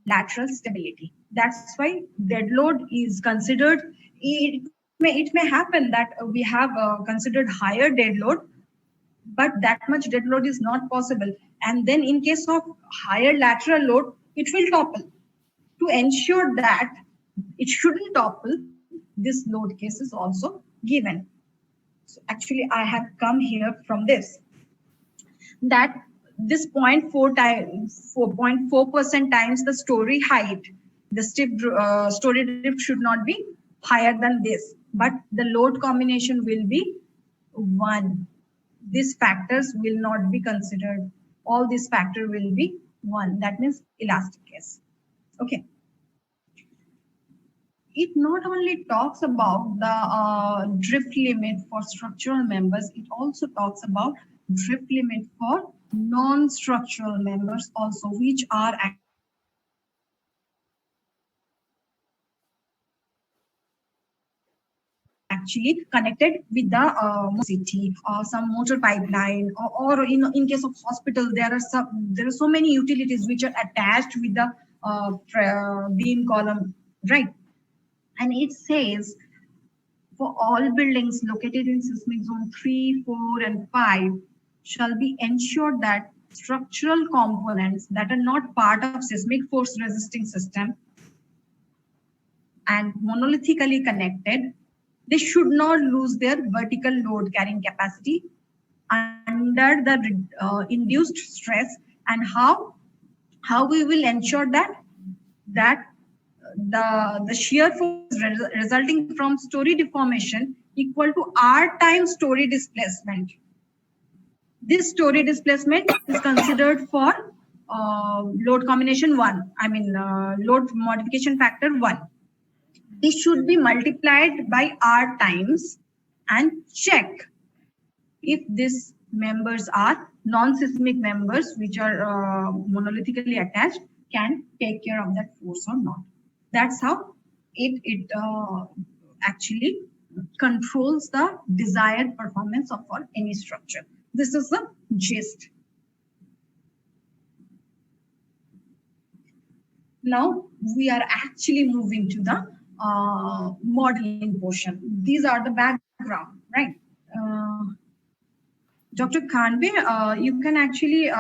lateral stability. That's why dead load is considered. It may happen that we have considered higher dead load, but that much dead load is not possible. And then in case of higher lateral load, it will topple. To ensure that it shouldn't topple, this load case is also given. So actually, I have come here from this, that this 4.4% times the story height, the stiff story drift should not be higher than this, but the load combination will be 1. These factors will not be considered. All these factors will be 1. That means elastic case. Okay. It not only talks about the drift limit for structural members, it also talks about drift limit for non-structural members also, which are actually connected with the city or some motor pipeline, or in case of hospital, there are so many utilities which are attached with the beam column, right? And it says for all buildings located in seismic zone 3, 4, and 5 shall be ensured that structural components that are not part of seismic force resisting system and monolithically connected, they should not lose their vertical load carrying capacity under the induced stress. And how we will ensure that the shear force resulting from story deformation equal to R times story displacement. This story displacement is considered for load combination 1. I mean load modification factor 1. This should be multiplied by R times and check if these members are non-seismic members which are monolithically attached, can take care of that force or not. That's how it actually controls the desired performance of any structure. This is the gist. Now we are actually moving to the modeling portion. These are the background, right? Dr. Khanve, you can actually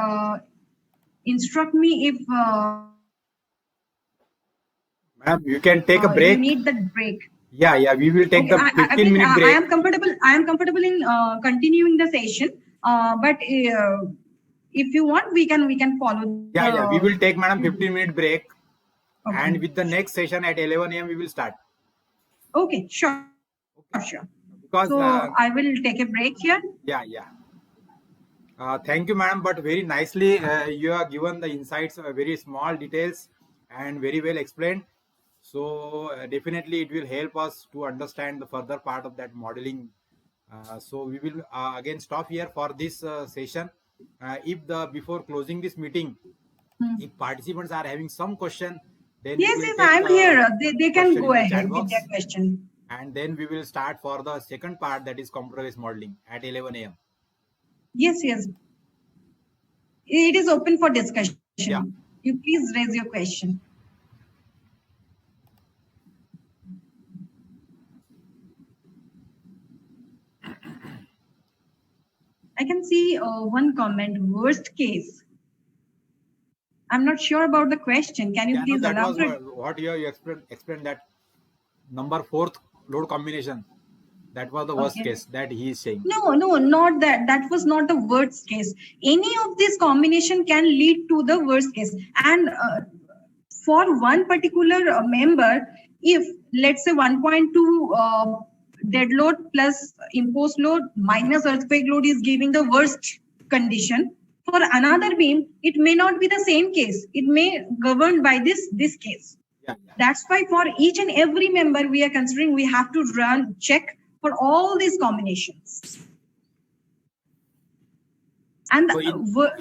instruct me if Ma'am, you can take a break. You need that break. Yeah, we will take the 15-minute break. I am comfortable in continuing the session, but if you want, we can follow. Yeah, we will take, madam, 15-minute break. Okay. And with the next session at 11 a.m. we will start. Okay, sure. Because So I will take a break here. Yeah. Thank you, madam. But very nicely you have given the insights, very small details, and very well explained. So definitely it will help us to understand the further part of that modeling. So we will again stop here for this session. Before closing this meeting, if participants are having some question, then yes, I am here. They can go ahead with their question. And then we will start for the second part, that is computer-based modeling at 11 a.m. Yes. It is open for discussion. Yeah. You please raise your question. I can see one comment, worst case. I'm not sure about the question. Can you please elaborate? What you explained that number 4th load combination. That was the worst case that he is saying. No, not that. That was not the worst case. Any of this combination can lead to the worst case. And for one particular member, if let's say 1.2 dead load plus imposed load minus earthquake load is giving the worst condition, for another beam, it may not be the same case. It may govern by this case. Yeah. That's why for each and every member we are considering, we have to check for all these combinations. And So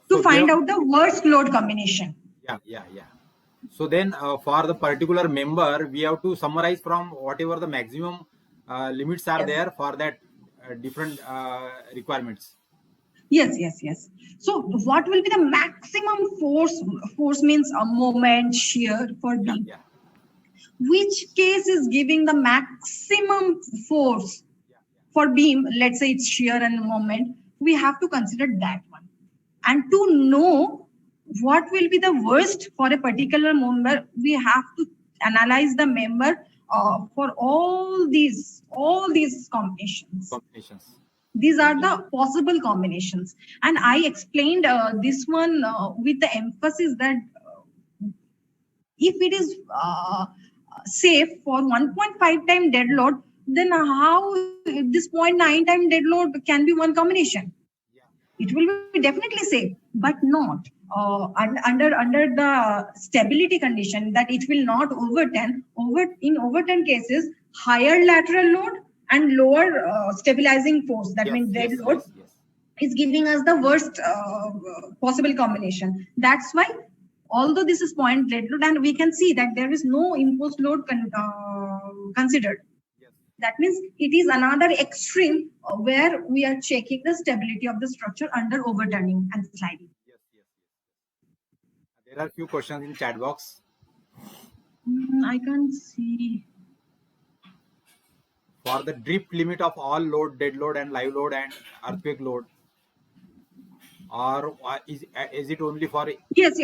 to find out the worst load combination. Yeah. So then for the particular member, we have to summarize from whatever the maximum limits are Yes. there for that different requirements. Yes. So what will be the maximum force? Force means a moment, shear for beam. Yeah. Which case is giving the maximum force for beam? Let's say it's shear and moment. We have to consider that one. And to know what will be the worst for a particular member, we have to analyze the member for all these combinations. These are the possible combinations. And I explained this one with the emphasis that if it is safe for 1.5 time dead load, then how this 0.9 time dead load can be one combination? It will be definitely safe, but not under the stability condition that it will not overturn. In overturn cases, higher lateral load and lower stabilizing force, that means dead load, is giving us the worst possible combination. That's why, although this is point dead load, and we can see that there is no imposed load considered. That means it is another extreme where we are checking the stability of the structure under overturning and sliding. Yes. There are few questions in chat box. I can't see. For the drift limit of all load, dead load and live load and earthquake load, or is it only for? Yes.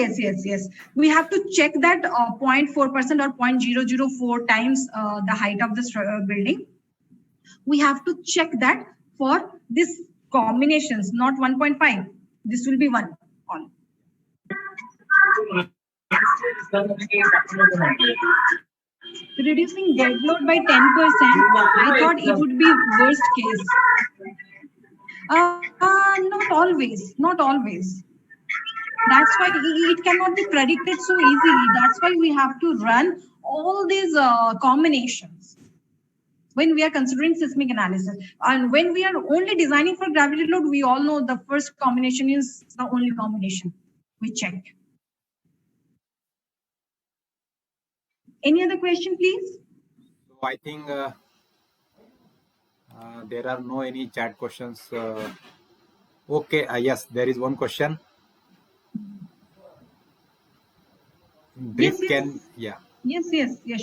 We have to check that 0.4% or 0.004 times the height of the building. We have to check that for this combinations, not 1.5. This will be 1 on. Reducing dead load by 10%, I thought it would be worst case. Not always. That's why it cannot be predicted so easily. That's why we have to run all these combinations when we are considering seismic analysis. And when we are only designing for gravity load, we all know the first combination is the only combination we check. Any other question, please? So I think there are no any chat questions. Okay, yes, there is one question. Drift can, yeah. Yes,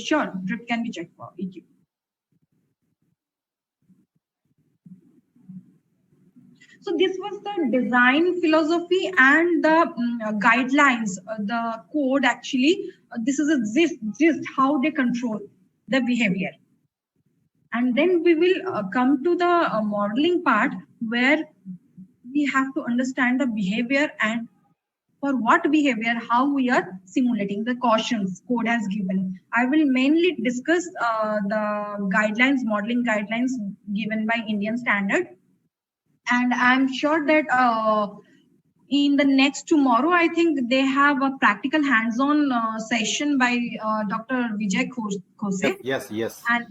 sure. Drift can be checked for EQ. So this was the design philosophy and the guidelines, the code actually. This is just how they control the behavior. And then we will come to the modeling part where we have to understand the behavior and for what behavior, how we are simulating the cautions code has given. I will mainly discuss the guidelines, modeling guidelines given by Indian Standard. And I'm sure that in the next tomorrow, I think they have a practical hands-on session by Dr. Vijay Khose. Yes. And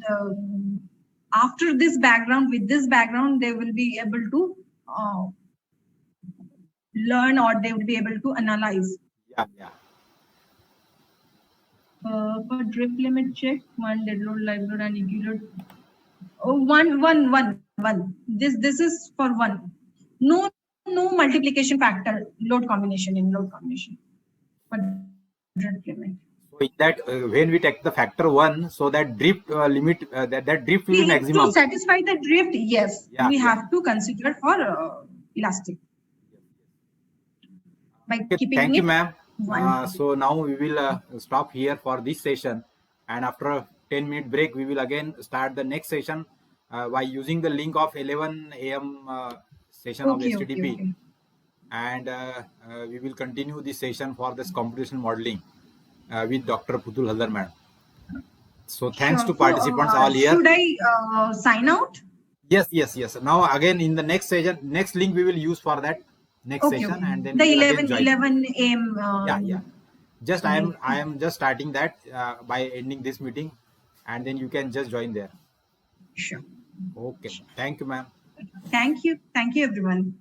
after this background, with this background, they will be able to learn or they will be able to analyze. Yeah. For drift limit check, one dead load, live load, and EQ load. One. This is for one. No multiplication factor load combination in load combination for drift limit. So in that when we take the factor 1, so that drift limit that drift will be maximum. To satisfy the drift, yes, we have to consider for elastic. By keeping Thank you, ma'am. 1. So now we will stop here for this session, and after a 10-minute break, we will again start the next session by using the link of 11 a.m. Session of STDP. Okay. And we will continue this session for this computational modeling with Dr. Putul Haldar, madam. So thanks to participants all here. Should I sign out? Yes. Now again in the next session, next link we will use for that next session, and then the we will 11 a.m. Yeah. Just I am just starting that by ending this meeting, and then you can just join there. Sure. Okay. Thank you, ma'am. Thank you. Thank you, everyone.